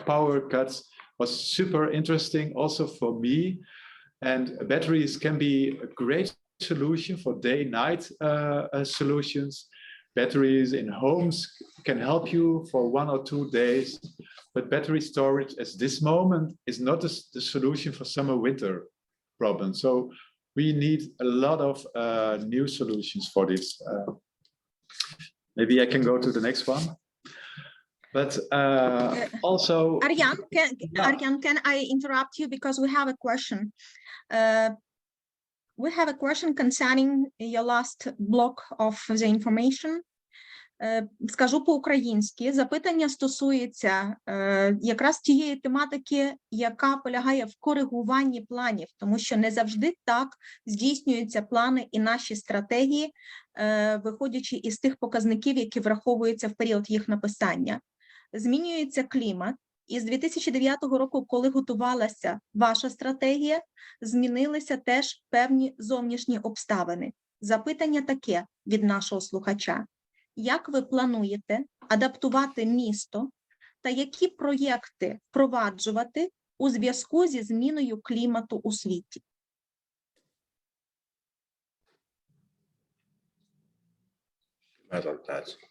power cuts was super interesting also for me. And batteries can be a great solution for day-night solutions. Batteries in homes can help you for 1 or 2 days, but battery storage at this moment is not the solution for summer-winter problems. So we need a lot of new solutions for this. Maybe I can go to the next one. But also, Aryan, can I interrupt you, because we have a question? We have a question concerning your last block of the information. Скажу по-українськи. Запитання стосується якраз тієї тематики, яка полягає в коригуванні планів, тому що не завжди так здійснюються плани і наші стратегії, виходячи із тих показників, які враховуються в період їх написання. Змінюється клімат, і з 2009 року, коли готувалася ваша стратегія, змінилися теж певні зовнішні обставини. Запитання таке від нашого слухача. Як ви плануєте адаптувати місто та які проєкти впроваджувати у зв'язку зі зміною клімату у світі?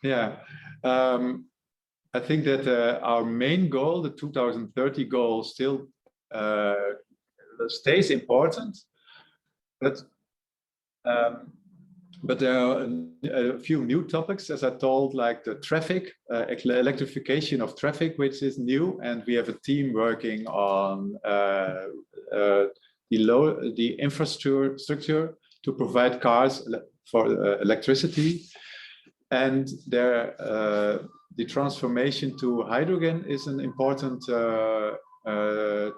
Yeah, I think that our main goal, the 2030 goal, still stays important, but there are a few new topics, as I told, like the traffic, electrification of traffic, which is new, and we have a team working on the infrastructure to provide cars for electricity, and the transformation to hydrogen is an important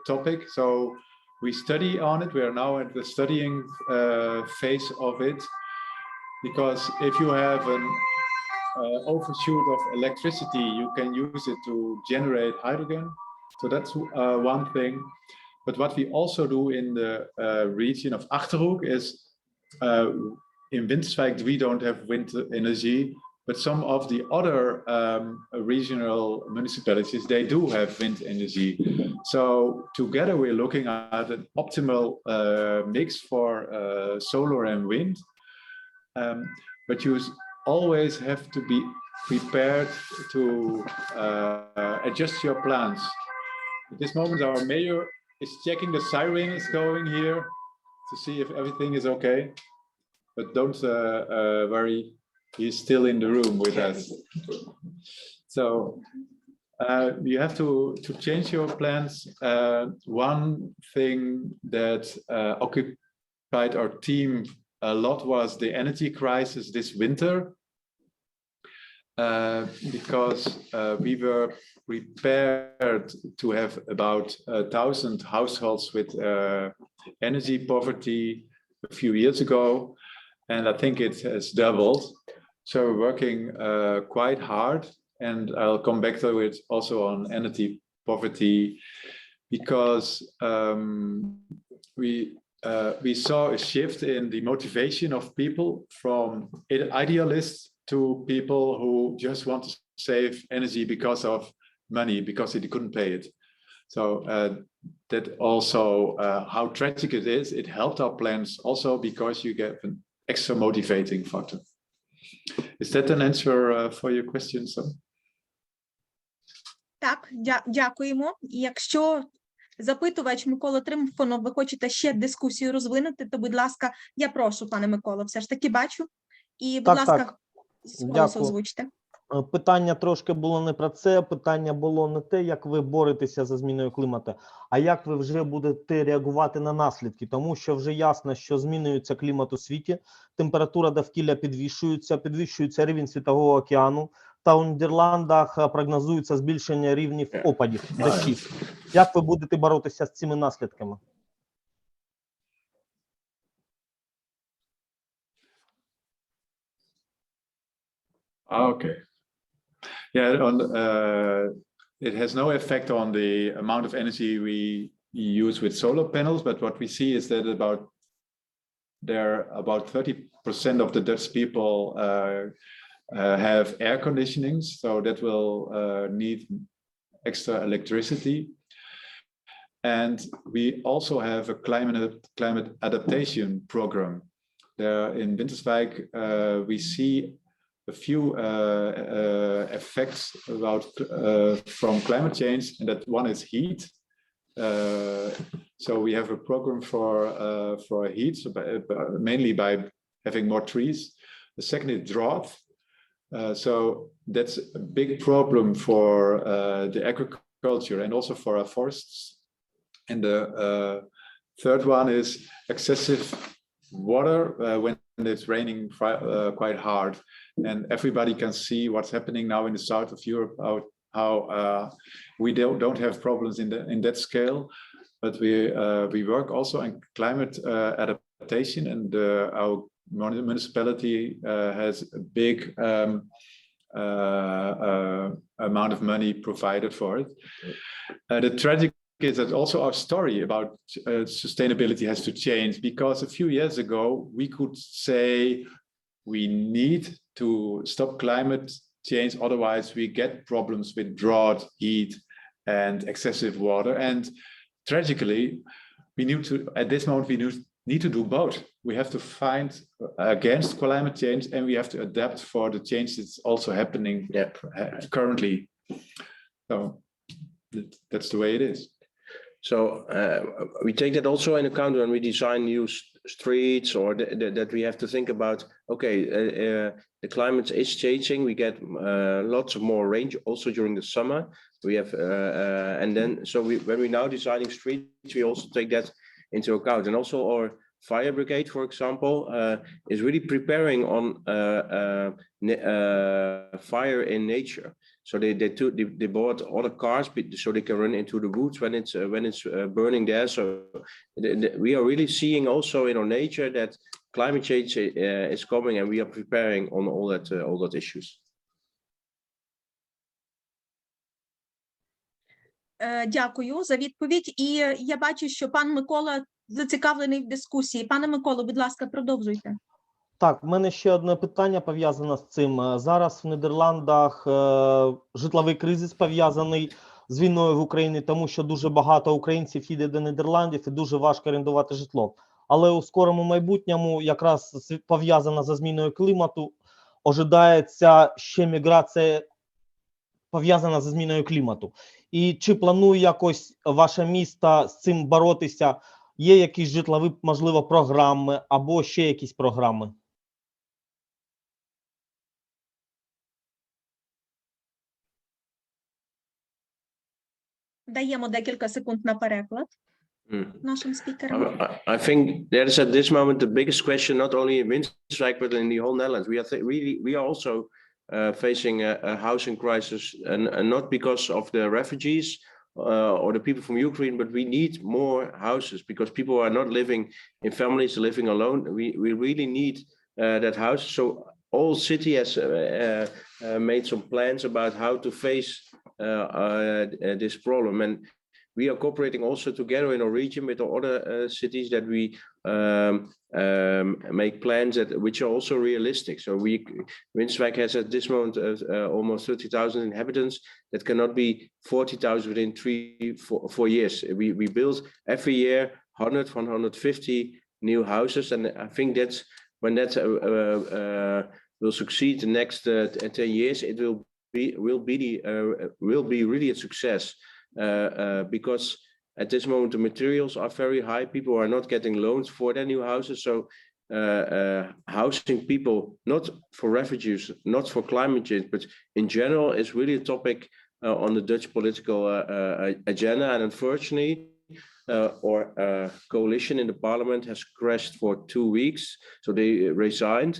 topic. So we study on it. We are now at the studying phase of it. Because if you have an overshoot of electricity, you can use it to generate hydrogen. So that's one thing. But what we also do in the region of Achterhoek is, in Winterswijk, we don't have wind energy, but some of the other regional municipalities, they do have wind energy. So together we're looking at an optimal mix for solar and wind. But you always have to be prepared to adjust your plans. At this moment, our mayor is checking the siren is going here to see if everything is okay. But don't worry, he's still in the room with us. So you have to change your plans. One thing that occupied our team a lot was the energy crisis this winter, because we were prepared to have about 1,000 households with energy poverty a few years ago, and I think it has doubled. So we're working quite hard, and I'll come back to it also on energy poverty, because we saw a shift in the motivation of people from idealists to people who just want to save energy because of money, because they couldn't pay it. So that also how tragic it is. It helped our plans also because you get an extra motivating factor. Is that an answer for your question, sir? Так, дякуємо. Якщо запитувач Микола Тримфонов, ви хочете ще дискусію розвинути, то, будь ласка, я прошу, пане Миколо, все ж таки бачу. І, будь ласка, з голосу озвучте. Питання трошки було не про це, питання було не те, як ви боретеся за зміною клімату, а як ви вже будете реагувати на наслідки, тому що вже ясно, що змінюється клімат у світі, температура довкілля підвищується рівень Світового океану, та у Нідерландах прогнозується збільшення рівнів опадів, дощів. Як ви будете боротися з цими наслідками? Okay. Yeah, it has no effect on the amount of energy we use with solar panels, but what we see is that about 30% of the Dutch people have air conditioning, so that will need extra electricity. And we also have a climate adaptation program. There in Winterswijk, we see a few effects from climate change, and that one is heat. So we have a program for heat, so mainly by having more trees. The second is drought. So that's a big problem for the agriculture and also for our forests. And the third one is excessive water when it's raining quite hard. And everybody can see what's happening now in the south of Europe, how we don't have problems in that scale, but we work also on climate adaptation, and our municipality has a big amount of money provided for it. The tragic is that also our story about sustainability has to change, because a few years ago we could say we need to stop climate change, otherwise we get problems with drought, heat, and excessive water. And tragically, we need to, at this moment, we need to do both. We have to fight against climate change, and we have to adapt for the change that's also happening currently. So that's the way it is. So we take that also in account when we design new streets, or that we have to think about, okay, the climate is changing. We get lots of more rain also during the summer. We have, and then, so when we're now designing streets, we also take that into account. And also our fire brigade, for example, is really preparing on fire in nature. So they bought other cars so they can run into the woods when it's burning there. So we are really seeing also in our nature that climate change is coming, and we are preparing on all that issues. Дякую за відповідь. І я бачу, що пан Микола зацікавлений в дискусії. Пане Миколо, будь ласка, продовжуйте. Так, в мене ще одне питання пов'язане з цим. Зараз в Нідерландах житловий кризис пов'язаний з війною в Україні, тому що дуже багато українців їде до Нідерландів і дуже важко орендувати житло. Але у скорому майбутньому, якраз пов'язана зі зміною клімату, ожидається ще міграція пов'язана зі зміною клімату. І чи планує якось ваше місто з цим боротися? Є якісь житлові, можливо, програми або ще якісь програми? Даємо декілька секунд на переклад нашим спікерам. I think that is at this moment the biggest question, not only in Winterswijk but in the whole Netherlands. We are also facing a housing crisis, and not because of the refugees or the people from Ukraine, but we need more houses because people are not living in families, living alone. We really need that house. So all city has made some plans about how to face this problem, and we are cooperating also together in our region with the other cities that we make plans which are also realistic. So Winterswijk has at this moment almost 30,000 inhabitants. That cannot be 40,000 within 3-4 years. We build every year 100, 150 new houses, and I think that's when that will succeed the next 10 years. It will be really a success because at this moment the materials are very high. People are not getting loans for their new houses, so housing people, not for refugees, not for climate change, but in general, is really a topic on the Dutch political agenda. And unfortunately, our coalition in the parliament has crashed for 2 weeks, so they resigned.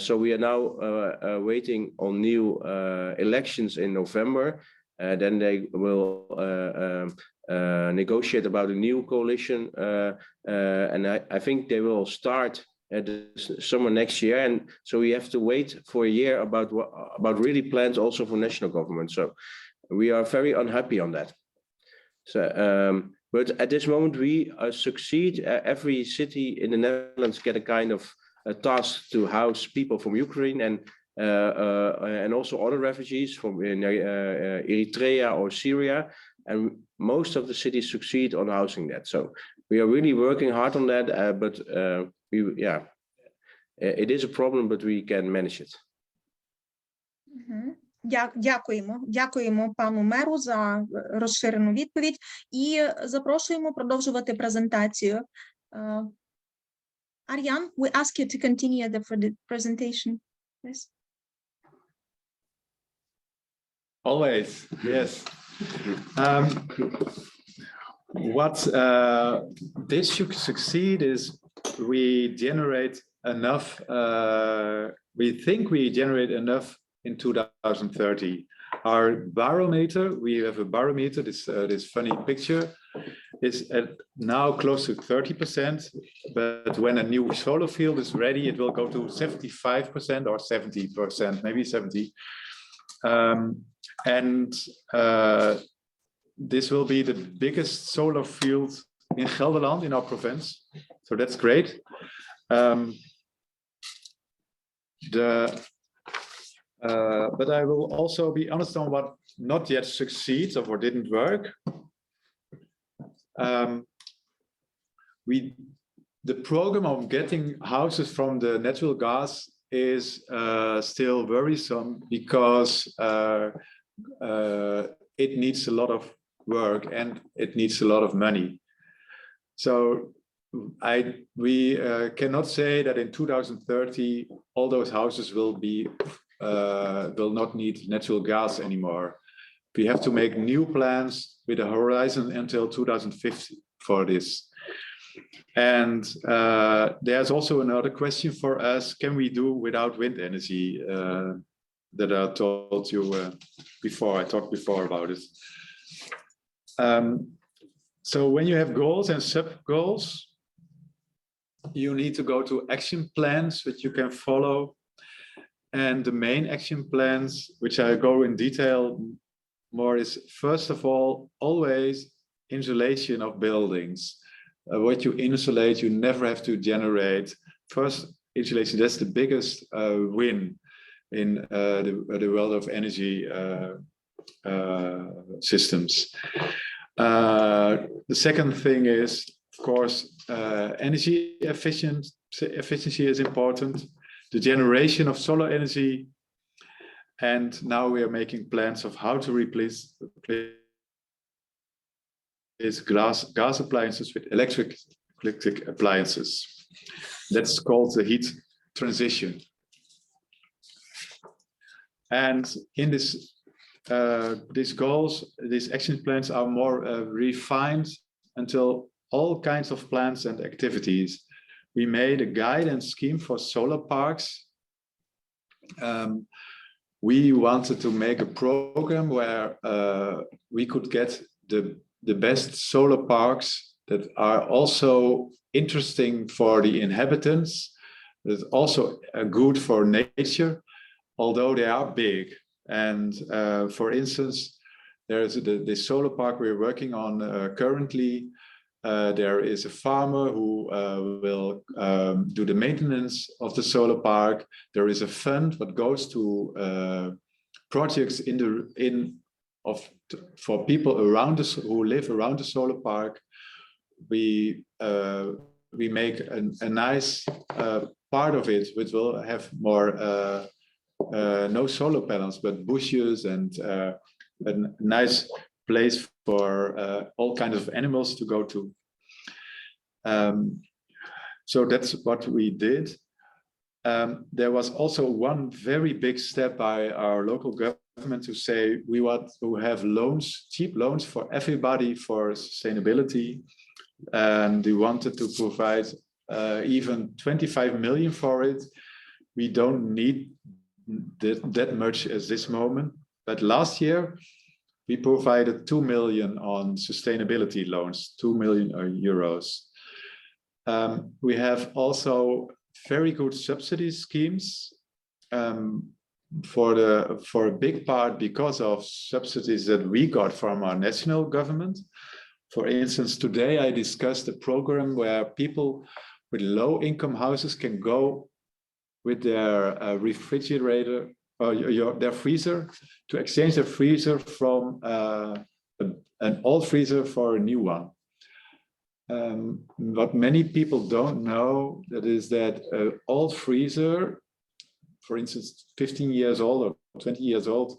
So we are now waiting on new elections in November. Then they will negotiate about a new coalition, and I think they will start at the summer next year. And so we have to wait for a year about really plans also for national government. So we are very unhappy on that. So, but at this moment we succeed. Every city in the Netherlands get a kind of a task to house people from Ukraine and also other refugees from Eritrea or Syria, and most of the cities succeed on housing that. So we are really working hard on that, but it is a problem, but we can manage it. Дякуємо пану меру за розширену відповідь і запрошуємо продовжувати презентацію. Арьян, we ask you to continue the presentation, please. Always, yes. What this should succeed is we generate enough. We think we generate enough in 2030. Our barometer, we have a barometer. This funny picture is at now close to 30%. But when a new solar field is ready, it will go to 75% or 70%, maybe 70%. And this will be the biggest solar field in Gelderland, in our province. So that's great. But I will also be honest on what not yet succeeds or didn't work. The program of getting houses from the natural gas is still worrisome because it needs a lot of work and it needs a lot of money. So we cannot say that in 2030 all those houses will not need natural gas anymore. We have to make new plans with a horizon until 2050 for this. And there's also another question for us: can we do without wind energy? That I told you before. I talked before about it. So when you have goals and sub-goals, you need to go to action plans which you can follow. And the main action plans, which I go in detail more, is first of all, always insulation of buildings. What you insulate, you never have to generate. First, insulation, that's the biggest win in the world of energy systems. The second thing is, of course, energy efficiency is important. The generation of solar energy, and now we are making plans of how to replace gas appliances with electric appliances. That's called the heat transition. And in these goals, these action plans are more refined until all kinds of plans and activities. We made a guidance scheme for solar parks. We wanted to make a program where we could get the best solar parks that are also interesting for the inhabitants, but also good for nature, although they are big. And for instance, There is the solar park we're working on currently. There is a farmer who will do the maintenance of the solar park. There is a fund that goes to projects for people around us who live around the solar park. We make a nice part of it, which will have more no solar panels, but bushes and a nice place for all kinds of animals to go to. So that's what we did. There was also one very big step by our local government to say we want to have loans, cheap loans for everybody for sustainability. And we wanted to provide even 25 million for it. We don't need that much at this moment. But last year, we provided 2 million on sustainability loans, 2 million euros. We have also very good subsidy schemes for a big part because of subsidies that we got from our national government. For instance, today I discussed a program where people with low-income houses can go with their refrigerator or their freezer to exchange their freezer from an old freezer for a new one. What many people don't know that is that an old freezer, for instance, 15 years old or 20 years old,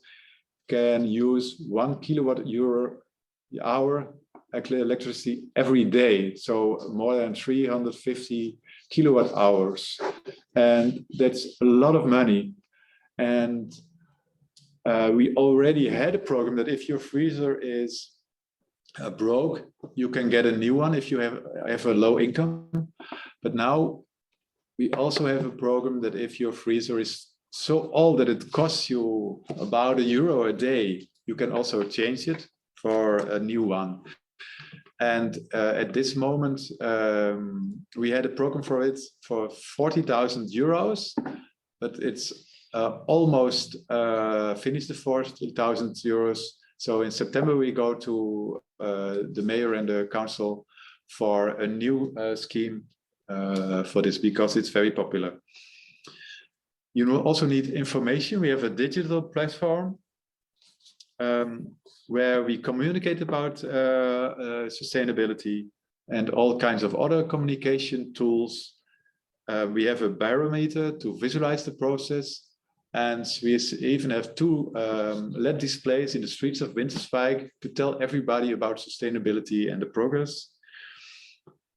can use 1 kilowatt-hour electricity every day, so more than 350 kilowatt hours, and that's a lot of money. And we already had a program that if your freezer is broke, you can get a new one if you have a low income. But now we also have a program that if your freezer is so old that it costs you about €1 a day, you can also change it for a new one. And at this moment, we had a program for it for €40,000, but it's almost finished the €40,000. So in September, we go to the mayor and the council for a new scheme for this because it's very popular. You will also need information. We have a digital platform where we communicate about sustainability and all kinds of other communication tools. We have a barometer to visualize the process. And we even have 2 LED displays in the streets of Winterswijk to tell everybody about sustainability and the progress.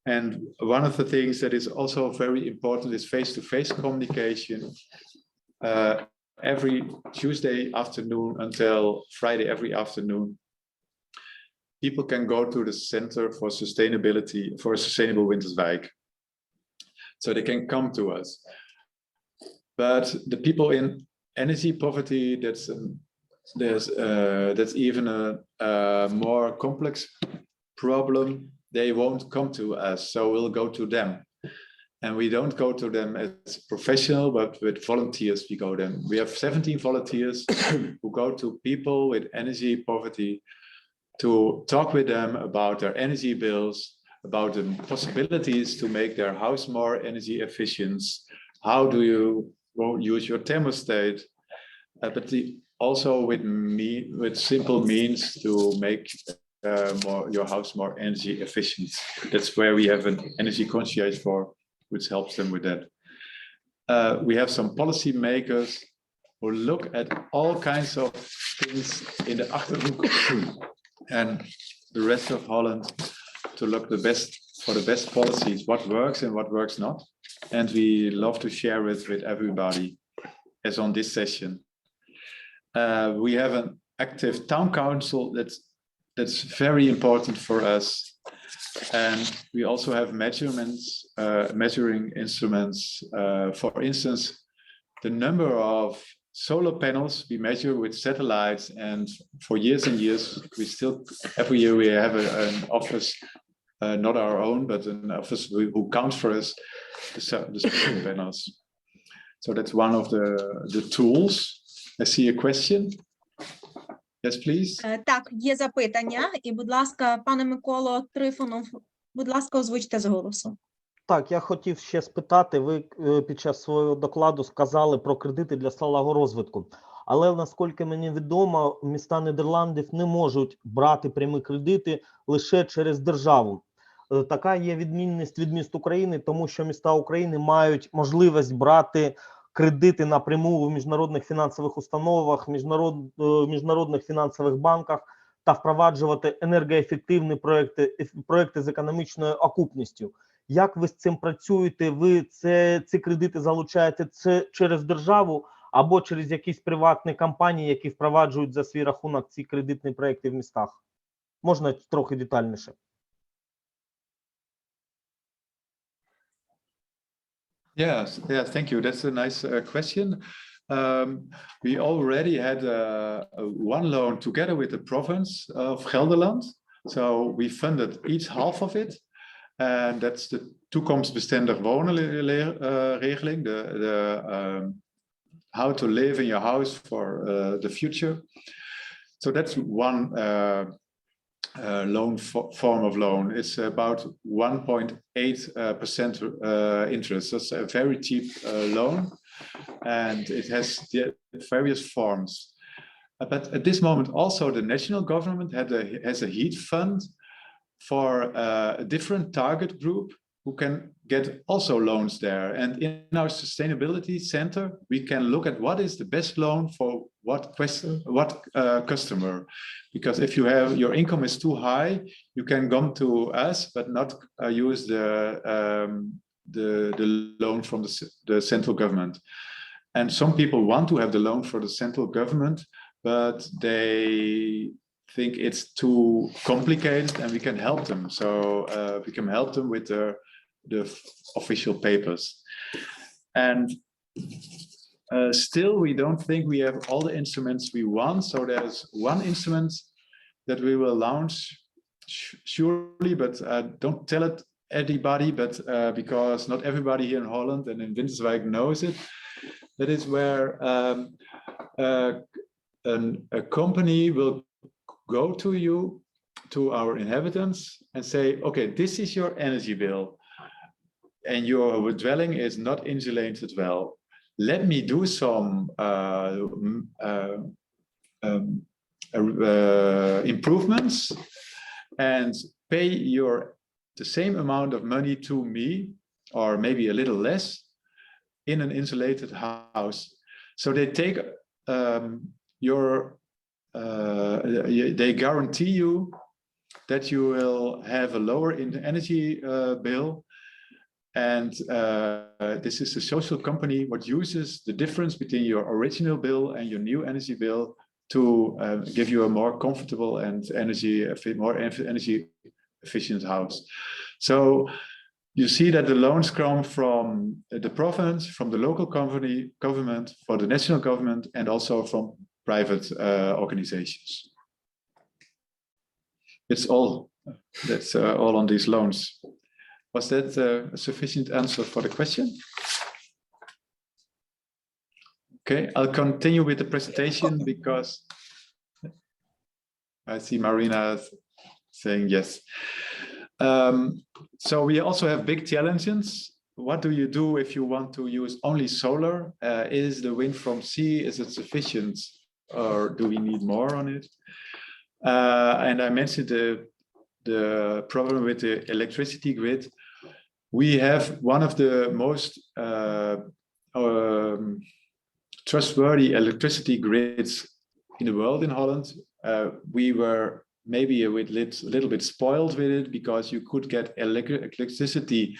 And one of the things that is also very important is face-to-face communication. Every Tuesday afternoon until Friday every afternoon, people can go to the Center for Sustainability, for a Sustainable Winterswijk. So they can come to us. But the people in energy poverty, that's even a more complex problem. They won't come to us, so we'll go to them. And we don't go to them as professional, but with volunteers we go them. We have 17 volunteers who go to people with energy poverty to talk with them about their energy bills, about the possibilities to make their house more energy efficient. How do you use your thermostat? But also with simple means to make your house more energy efficient. That's where we have an energy concierge for, which helps them with that. We have some policy makers who look at all kinds of things in the Achterhoek and the rest of Holland to look for the best policies, what works and what works not. And we love to share it with everybody, as on this session. We have an active town council that's very important for us. And we also have measuring instruments. For instance, the number of solar panels we measure with satellites, and for years and years, every year we have an office, not our own, but an office who counts for us the solar panels. So that's one of the tools. I see a question. Yes, please. Так, є запитання. І, будь ласка, пане Миколо Трифонов, будь ласка, озвучте з голосу. Так, я хотів ще спитати, ви під час свого докладу сказали про кредити для сталого розвитку. Але, наскільки мені відомо, міста Нідерландів не можуть брати прямі кредити лише через державу. Така є відмінність від міст України, тому що міста України мають можливість брати кредити напряму в міжнародних фінансових установах, міжнародних фінансових банках та впроваджувати енергоефективні проекти з економічною окупністю. Як ви з цим працюєте? Ви ці кредити залучаєте через державу або через якісь приватні компанії, які впроваджують за свій рахунок ці кредитні проекти в містах? Можна трохи детальніше? Yes, thank you. That's a nice question. We already had one loan together with the province of Gelderland. So we funded each half of it. And that's the toekomstbestendig wonenregeling, how to live in your house for the future. So that's one form of loan. It's about 1.8% interest. That's a very cheap loan, and it has various forms. But at this moment, also the national government has a heat fund for a different target group who can get also loans there. And in our sustainability center, we can look at what is the best loan for what customer. Because if your income is too high, you can come to us, but not use the loan from the central government. And some people want to have the loan for the central government, but they think it's too complicated, and we can help them. So we can help them with the official papers. And still, we don't think we have all the instruments we want. So there's one instrument that we will launch surely, but don't tell it anybody, but because not everybody here in Holland and in Winterswijk knows it. That is where a company will go to you, to our inhabitants, and say, okay, this is your energy bill, and your dwelling is not insulated well. Let me do some improvements and pay the same amount of money to me, or maybe a little less, in an insulated house. So they take they guarantee you that you will have a lower energy bill, and this is a social company what uses the difference between your original bill and your new energy bill to give you a more comfortable and more energy efficient house. So you see that the loans come from the province, from the local government, for the national government, and also from private organizations. That's all on these loans. Was that a sufficient answer for the question? Okay, I'll continue with the presentation because I see Marina saying yes. So we also have big challenges. What do you do if you want to use only solar? Is the wind from sea, is it sufficient? Or do we need more on it? And I mentioned the problem with the electricity grid. We have one of the most trustworthy electricity grids in the world in Holland. We were maybe a little bit spoiled with it because you could get electricity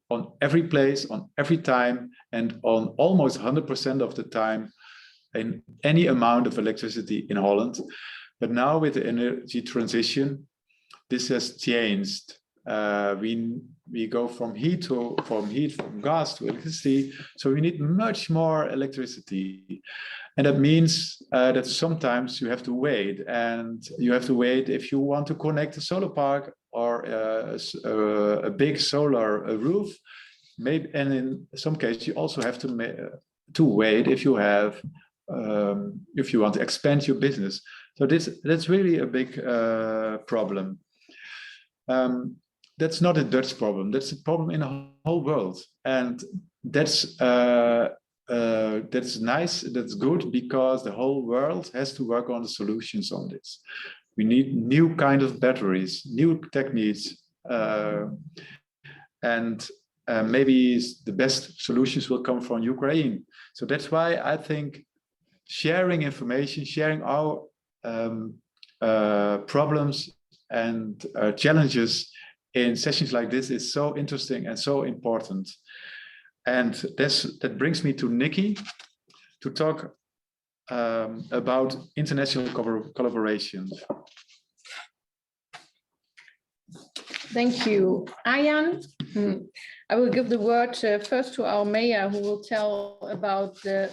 on every place, on every time, and on almost 100% of the time in any amount of electricity in Holland. But now with the energy transition, this has changed. We go from gas to electricity, so we need much more electricity. And that means that sometimes you have to wait, and you have to wait if you want to connect a solar park or a big solar roof. Maybe, and in some cases you also have to wait if you have if you want to expand your business. So that's really a big problem. That's not a Dutch problem. That's a problem in the whole world, and that's nice. That's good because the whole world has to work on the solutions on this. We need new kind of batteries, new techniques, and maybe the best solutions will come from Ukraine. So that's why I think sharing information, sharing our problems and challenges in sessions like this is so interesting and so important. And that brings me to Нікі to talk about international collaboration. Thank you, Aryan. I will give the word first to our mayor, who will tell about the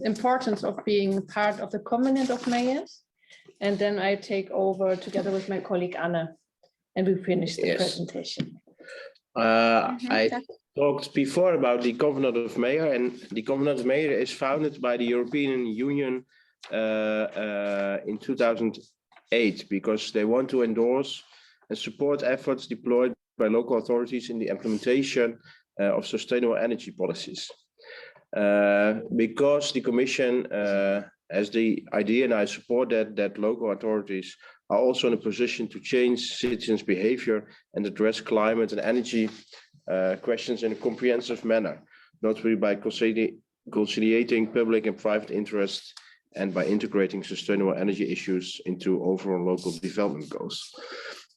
importance of being part of the Covenant of Mayors. And then I take over together with my colleague Anna, and we finish the presentation. I talked before about the Covenant of Mayor, and the Covenant of Mayor is founded by the European Union in 2008 because they want to endorse and support efforts deployed by local authorities in the implementation of sustainable energy policies. Because the Commission has the idea, and I support that local authorities are also in a position to change citizens' behavior and address climate and energy questions in a comprehensive manner, notably by conciliating public and private interests and by integrating sustainable energy issues into overall local development goals.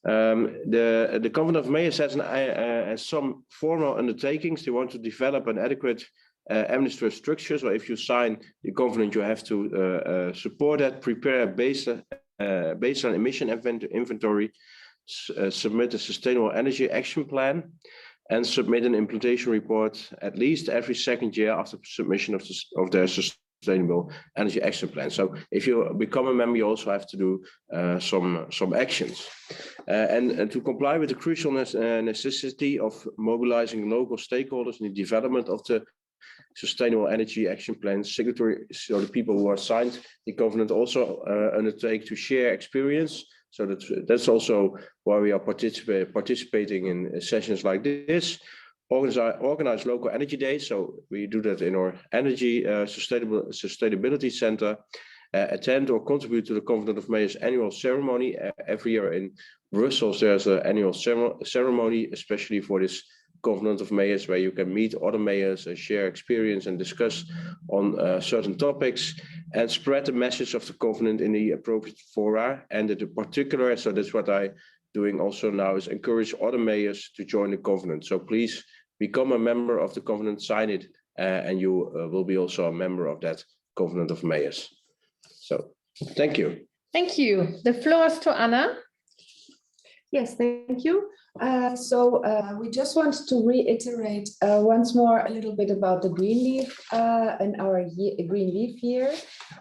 The Covenant of Mayors has some formal undertakings. They want to develop an adequate administrative structure. So if you sign the covenant, you have to support that, prepare a baseline emission inventory, submit a sustainable energy action plan, and submit an implementation report at least every second year after submission of their sustainable energy action plan. So if you become a member, you also have to do some actions. And to comply with the crucial necessity of mobilizing local stakeholders in the development of the sustainable energy action plans, signatories, so the people who are signed the covenant, also undertake to share experience. So that's also why we are participating in sessions like this. Organize local energy days. So we do that in our energy sustainability center. Attend or contribute to the Covenant of Mayors annual ceremony. Every year in Brussels, there's an annual ceremony, especially for this Covenant of Mayors, where you can meet other mayors and share experience and discuss on certain topics and spread the message of the covenant in the appropriate fora. And in particular, so that's what I'm doing also now, is encourage other mayors to join the covenant. So please become a member of the covenant, sign it, and you will be also a member of that Covenant of Mayors. So thank you. Thank you. The floor is to Anna. Yes, thank you. We just want to reiterate once more a little bit about the Green Leaf and our Green Leaf year.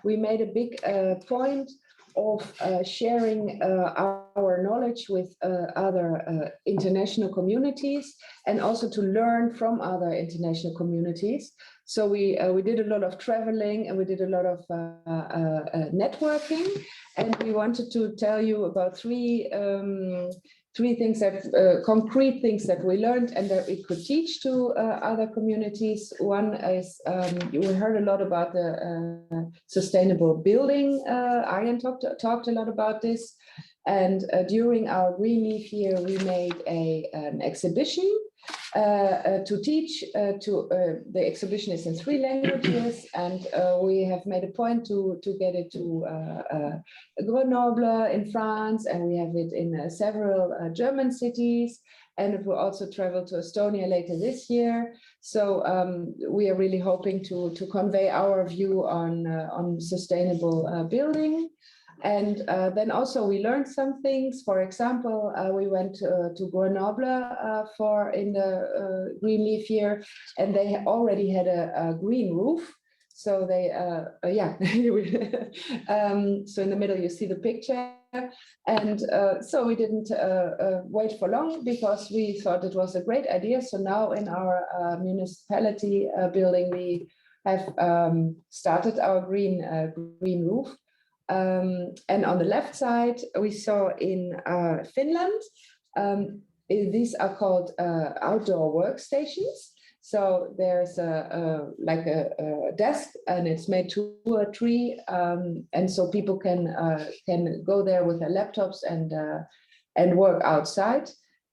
We made a big point of sharing our knowledge with other international communities and also to learn from other international communities. So we did a lot of traveling and we did a lot of networking, and we wanted to tell you about three things that concrete things that we learned and that we could teach to other communities. One is we heard a lot about the sustainable building. Aryan talked a lot about this, and during our Green Leaf year, we made an exhibition to teach. The exhibition is in 3 languages, and we have made a point to get it to Grenoble in France, and we have it in several German cities, and it will also travel to Estonia later this year. So we are really hoping to convey our view on sustainable building. And then also we learned some things. For example, we went to Grenoble in the Green Leaf year, and they already had a green roof. So they, so in the middle you see the picture. And so we didn't wait for long because we thought it was a great idea. So now in our municipality building, we have started our green roof. And on the left side, we saw in Finland, these are called outdoor workstations. So there's like a desk, and it's made to a tree, and so people can go there with their laptops and work outside.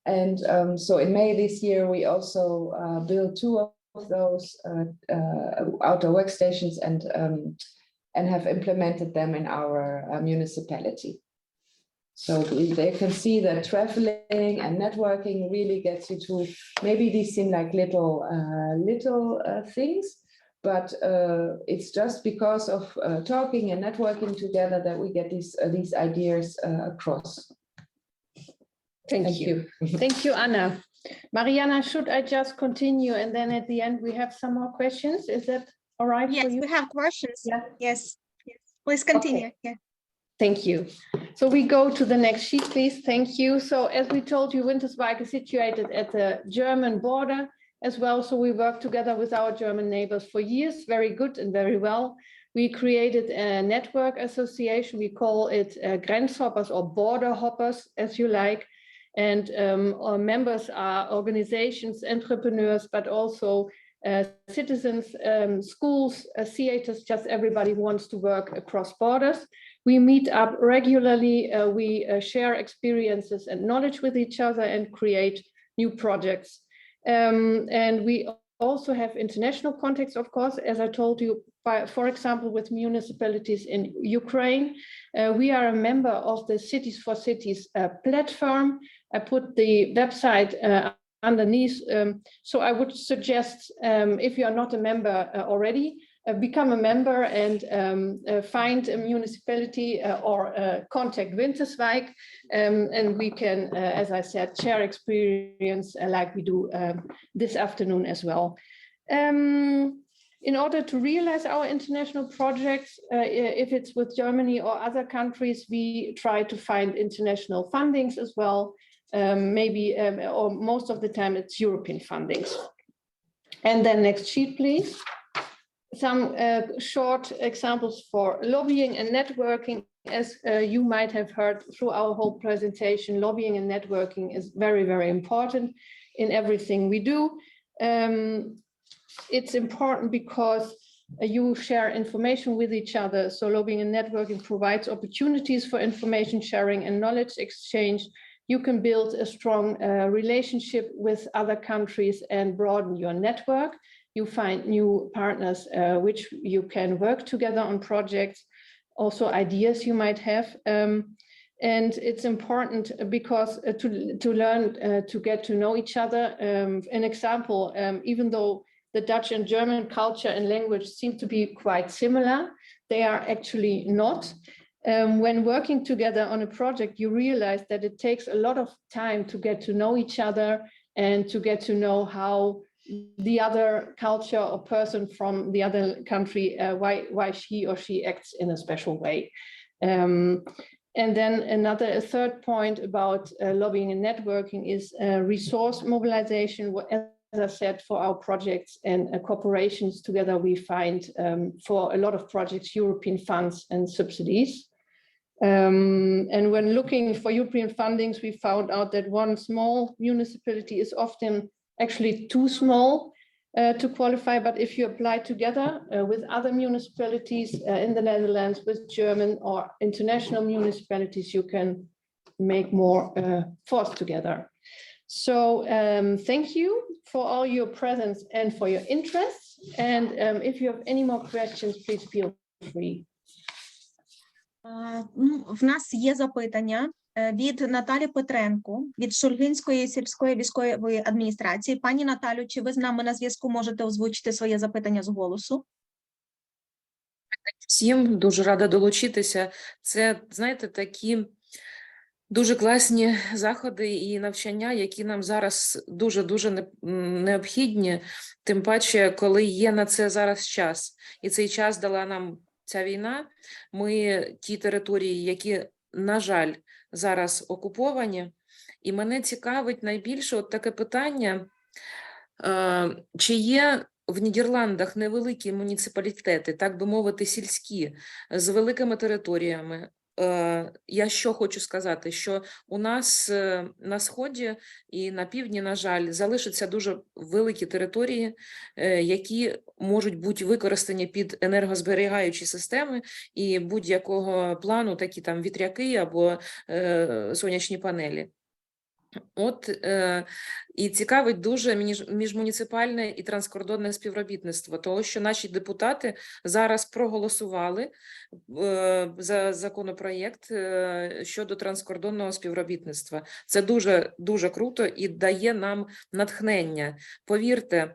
And so in May this year, we also built 2 of those outdoor workstations and have implemented them in our municipality. So they can see that traveling and networking really gets you to, maybe these seem like little things, but it's just because of talking and networking together that we get these ideas across. Thank you. Thank you, Anna. Mariana, should I just continue, and then at the end we have some more questions? Is that all right for you? Yes, we have questions. Yeah. Yes. Please continue. Okay. Yeah. Thank you. So we go to the next sheet, please. Thank you. So as we told you, Winterswijk is situated at the German border as well. So we work together with our German neighbors for years, very good and very well. We created a network association. We call it Grenzhoppers or border hoppers, as you like. And our members are organizations, entrepreneurs, but also citizens, schools, theaters, just everybody who wants to work across borders. We meet up regularly, we share experiences and knowledge with each other and create new projects. And we also have international contacts, of course, as I told you, for example, with municipalities in Ukraine. We are a member of the Cities for Cities platform. I put the website underneath. So I would suggest, if you are not a member already, become a member and find a municipality or contact Winterswijk, and we can, as I said, share experience like we do this afternoon as well. In order to realize our international projects, if it's with Germany or other countries, we try to find international fundings as well. Maybe, or most of the time, it's European fundings. And then next sheet, please. Some short examples for lobbying and networking. As you might have heard through our whole presentation, lobbying and networking is very, very important in everything we do. It's important because you share information with each other. So lobbying and networking provides opportunities for information sharing and knowledge exchange. You can build a strong relationship with other countries and broaden your network. You find new partners which you can work together on projects, also ideas you might have. And it's important because to learn to get to know each other. An example, even though the Dutch and German culture and language seem to be quite similar, they are actually not. When working together on a project, you realize that it takes a lot of time to get to know each other and to get to know how the other culture or person from the other country, why he or she acts in a special way. And then a third point about lobbying and networking is resource mobilization. As I said, for our projects and corporations together, we find for a lot of projects, European funds and subsidies. And when looking for European fundings, we found out that one small municipality is often actually too small to qualify. But if you apply together with other municipalities in the Netherlands, with German or international municipalities, you can make more force together. So thank you for all your presence and for your interest. And if you have any more questions, please feel free. В нас є запитання від Наталі Петренко, від Шульгинської сільської військової адміністрації. Пані Наталю, чи ви з нами на зв'язку можете озвучити своє запитання з голосу? Всім дуже рада долучитися. Це, знаєте, такі дуже класні заходи і навчання, які нам зараз дуже-дуже необхідні, тим паче, коли є на це зараз час. І цей час дала нам ця війна. Ми ті території, які, на жаль, зараз окуповані. І мене цікавить найбільше от таке питання, чи є в Нідерландах невеликі муніципалітети, так би мовити, сільські, з великими територіями. Я що хочу сказати, що у нас на Сході і на Півдні, на жаль, залишаться дуже великі території, які можуть бути використані під енергозберігаючі системи і будь-якого плану, такі там вітряки або сонячні панелі. От і цікавить дуже міжмуніципальне і транскордонне співробітництво, тому що наші депутати зараз проголосували за законопроєкт щодо транскордонного співробітництва. Це дуже круто і дає нам натхнення. Повірте,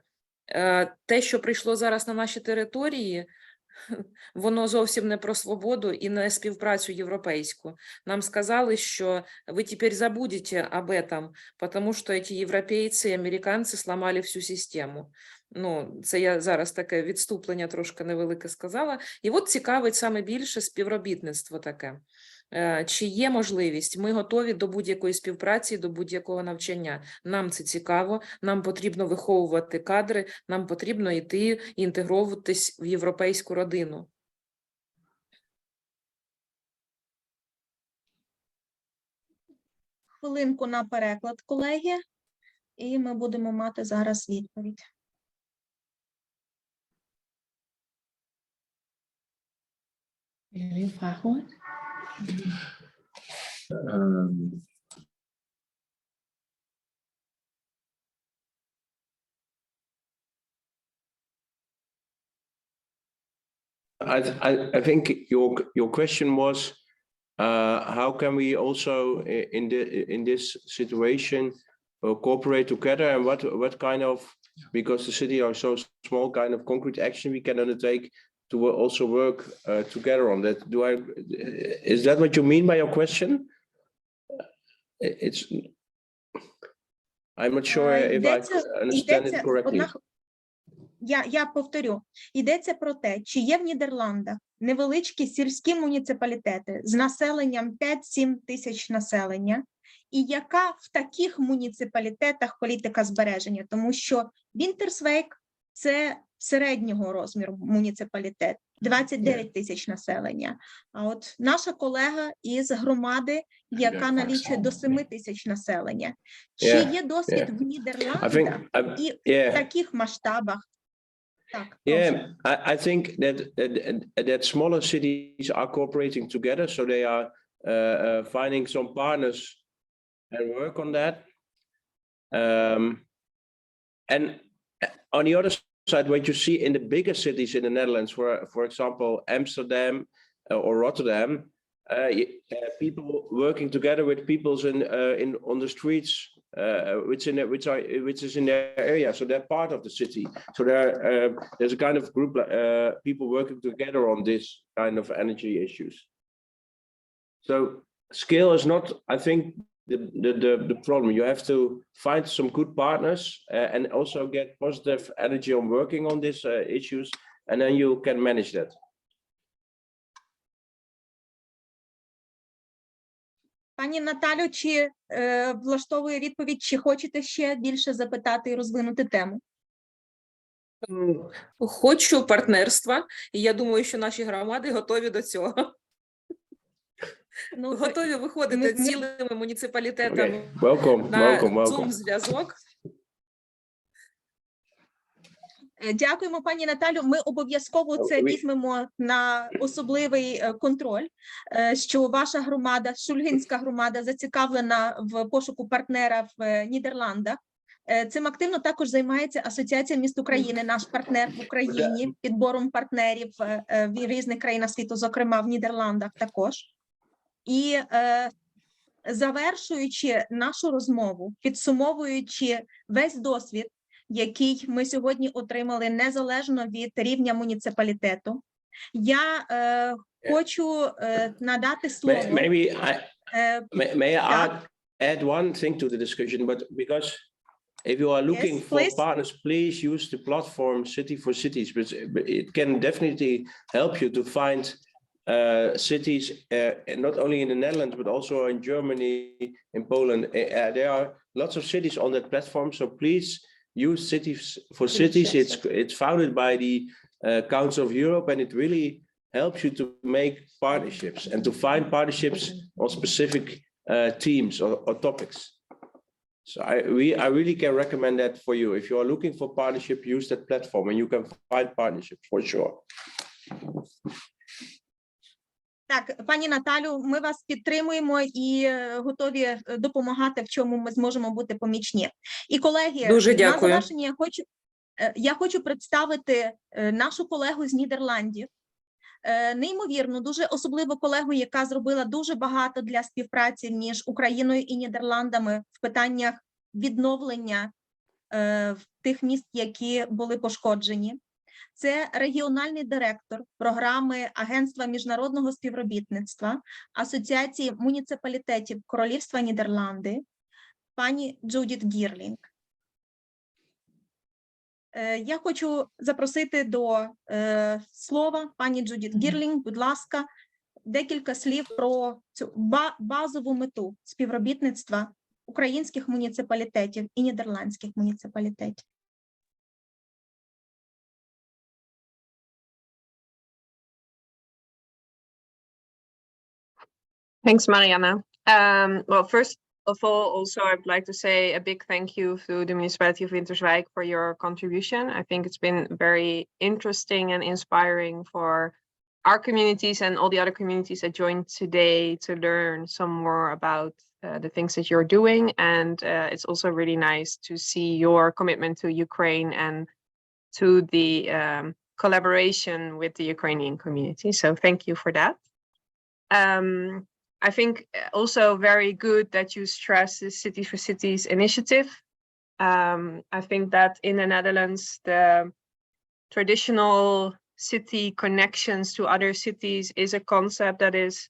те, що прийшло зараз на наші території, воно зовсім не про свободу і не співпрацю європейську. Нам сказали, що ви тепер забудете об этом, тому що ці європейці і американці сломали всю систему. Ну, це я зараз таке відступлення трошки невелике сказала. І от цікавить саме більше співробітництво таке. Чи є можливість? Ми готові до будь-якої співпраці, до будь-якого навчання. Нам це цікаво, нам потрібно виховувати кадри, нам потрібно йти інтегровуватись в європейську родину. Хвилинку на переклад, колеги, і ми будемо мати зараз відповідь. I think your question was how can we also in this situation cooperate together, and what kind of, because the city are so small, kind of concrete action we can undertake to also work together on that. Is that what you mean by your question? I'm not sure if I understand it correctly. Я повторю. Йдеться про те, чи є в Нідерландах невеличкі сільські муніципалітети з населенням 5-7 тисяч населення, і яка в таких муніципалітетах політика збереження, тому що Вінтерсвейк – це середнього розміру муніципалітет, 29 тисяч населення. А от наша колега із громади, яка налічує до 7 тисяч населення. Чи є досвід в Нідерландах і в таких масштабах? Yeah, I think that smaller cities are cooperating together, so they are finding some partners and work on that. And on the other side, what you see in the bigger cities in the Netherlands, for example, Amsterdam or Rotterdam, people working together with people on the streets, which is in their area, so they're part of the city. So there's a kind of group people working together on this kind of energy issues. So scale is not, I think, the problem. You have to find some good partners and also get positive energy on working on these issues, and then you can manage that. Пані Наталю, чи влаштовує відповідь, чи хочете ще більше запитати і розвинути тему? Хочу партнерства, і я думаю, що наші громади готові до цього. Готові виходити цілими муніципалітетами на Zoom-зв'язок. Дякуємо, пані Наталю. Ми обов'язково це візьмемо на особливий контроль, що ваша громада, Шульгинська громада, зацікавлена в пошуку партнера в Нідерландах. Цим активно також займається Асоціація міст України, наш партнер в Україні, підбором партнерів в різних країнах світу, зокрема в Нідерландах також. І завершуючи нашу розмову, підсумовуючи весь досвід, який ми сьогодні отримали незалежно від рівня муніципалітету, я хочу надати слово. May I add one thing to the discussion, but because if you are looking for partners, please use the platform City for Cities, but it can definitely help you to find cities, not only in the Netherlands, but also in Germany, in Poland. There are lots of cities on that platform, so please Youth Cities for Cities. It's founded by the Council of Europe, and it really helps you to make partnerships and to find partnerships on specific themes or topics. So I really can recommend that for you. If you are looking for partnership, use that platform and you can find partnership for sure. Так, пані Наталю, ми вас підтримуємо і готові допомагати, в чому ми зможемо бути помічні. І, колеги, дуже на дякую. завершення я хочу представити нашу колегу з Нідерландів, неймовірну, дуже особливу колегу, яка зробила дуже багато для співпраці між Україною і Нідерландами в питаннях відновлення тих міст, які були пошкоджені. Це регіональний директор програми Агентства міжнародного співробітництва Асоціації муніципалітетів Королівства Нідерланди, пані Джудіт Гірлінг. Я хочу запросити до слова пані Джудіт Гірлінг, будь ласка, декілька слів про цю базову мету співробітництва українських муніципалітетів і нідерландських муніципалітетів. Thanks, Marianne. Well, first of all, also I'd like to say a big thank you to the municipality of Winterswijk for your contribution. I think it's been very interesting and inspiring for our communities and all the other communities that joined today to learn some more about the things that you're doing. And it's also really nice to see your commitment to Ukraine and to the collaboration with the Ukrainian community. So thank you for that. I think also very good that you stress the Cities for Cities initiative. I think that in the Netherlands, the traditional city connections to other cities is a concept that is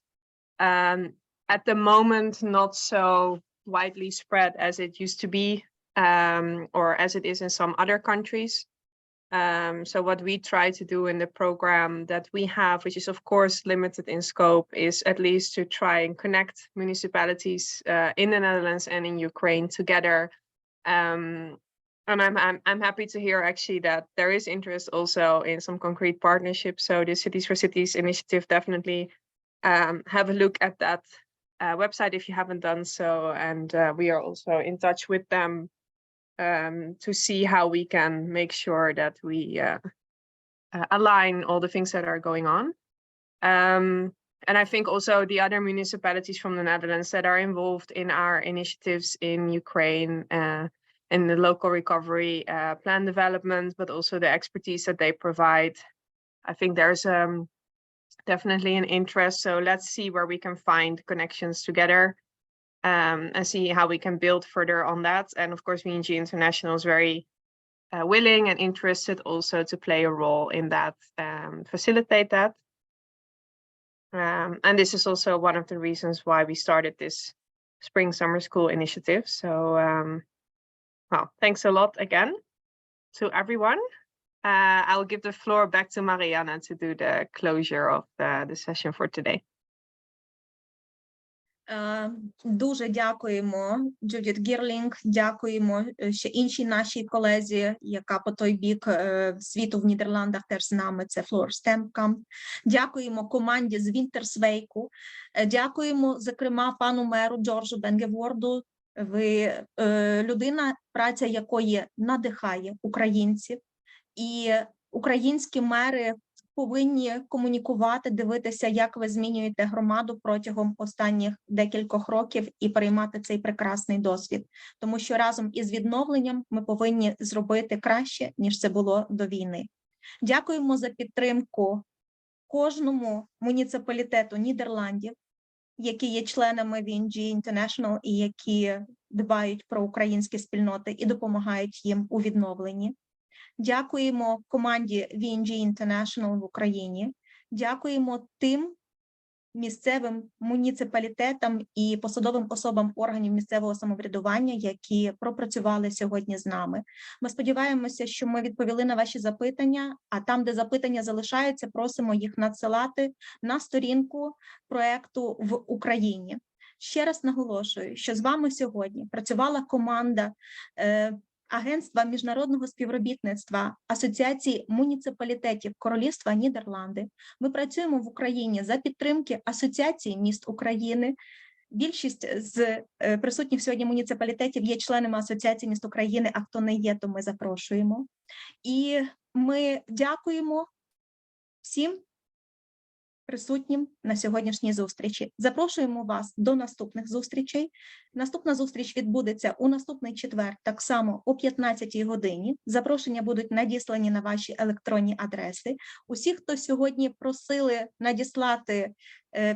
at the moment not so widely spread as it used to be, or as it is in some other countries. So what we try to do in the program that we have, which is of course limited in scope, is at least to try and connect municipalities in the Netherlands and in Ukraine together. And I'm happy to hear actually that there is interest also in some concrete partnerships. So the Cities for Cities initiative, definitely have a look at that website if you haven't done so. And we are also in touch with them to see how we can make sure that we align all the things that are going on. And I think also the other municipalities from the Netherlands that are involved in our initiatives in Ukraine, in the local recovery plan development, but also the expertise that they provide. I think there's definitely an interest. So let's see where we can find connections together. And see how we can build further on that. And of course, VNG International is very willing and interested also to play a role in that, facilitate that. And this is also one of the reasons why we started this Spring Summer School initiative. So, well, thanks a lot again to everyone. I'll give the floor back to Marianne to do the closure of the session for today. Дуже дякуємо, Джудіт Гірлінг, дякуємо ще іншій нашій колезі, яка по той бік світу в Нідерландах теж з нами, це Флор Стемпкамп. Дякуємо команді з Вінтерсвейку, дякуємо, зокрема, пану меру Йорісу Бенгеворду. Ви людина, праця якої надихає українців, і українські мери повинні комунікувати, дивитися, як ви змінюєте громаду протягом останніх декількох років і приймати цей прекрасний досвід. Тому що разом із відновленням ми повинні зробити краще, ніж це було до війни. Дякуємо за підтримку кожному муніципалітету Нідерландів, які є членами VNG International і які дбають про українські спільноти і допомагають їм у відновленні. Дякуємо команді VNG International в Україні. Дякуємо тим місцевим муніципалітетам і посадовим особам органів місцевого самоврядування, які пропрацювали сьогодні з нами. Ми сподіваємося, що ми відповіли на ваші запитання, а там, де запитання залишаються, просимо їх надсилати на сторінку проєкту в Україні. Ще раз наголошую, що з вами сьогодні працювала команда Агентства міжнародного співробітництва Асоціації муніципалітетів Королівства Нідерланди. Ми працюємо в Україні за підтримки Асоціації міст України. Більшість з присутніх сьогодні муніципалітетів є членами Асоціації міст України, а хто не є, то ми запрошуємо. І ми дякуємо всім присутнім на сьогоднішній зустрічі. Запрошуємо вас до наступних зустрічей. Наступна зустріч відбудеться у наступний четвер, так само о 15-й годині. Запрошення будуть надіслані на ваші електронні адреси. Усі, хто сьогодні просили надіслати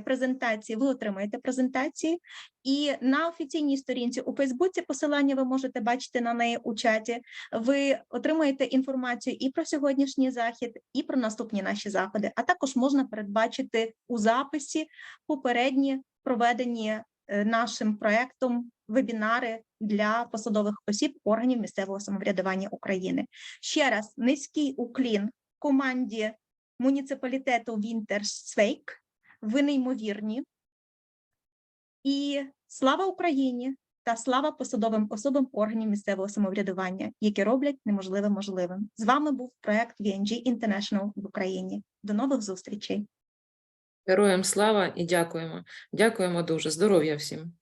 презентації, ви отримаєте презентації. І на офіційній сторінці у Фейсбуці, посилання ви можете бачити на неї у чаті, ви отримаєте інформацію і про сьогоднішній захід, і про наступні наші заходи. А також можна передбачити у записі попередні проведені нашим проєктом вебінари для посадових осіб органів місцевого самоврядування України. Ще раз низький уклін команді муніципалітету Вінтерсвейк. Ви неймовірні. І слава Україні та слава посадовим особам органів місцевого самоврядування, які роблять неможливе можливим. З вами був проєкт VNG International в Україні. До нових зустрічей. Героям слава і дякуємо. Дякуємо дуже. Здоров'я всім.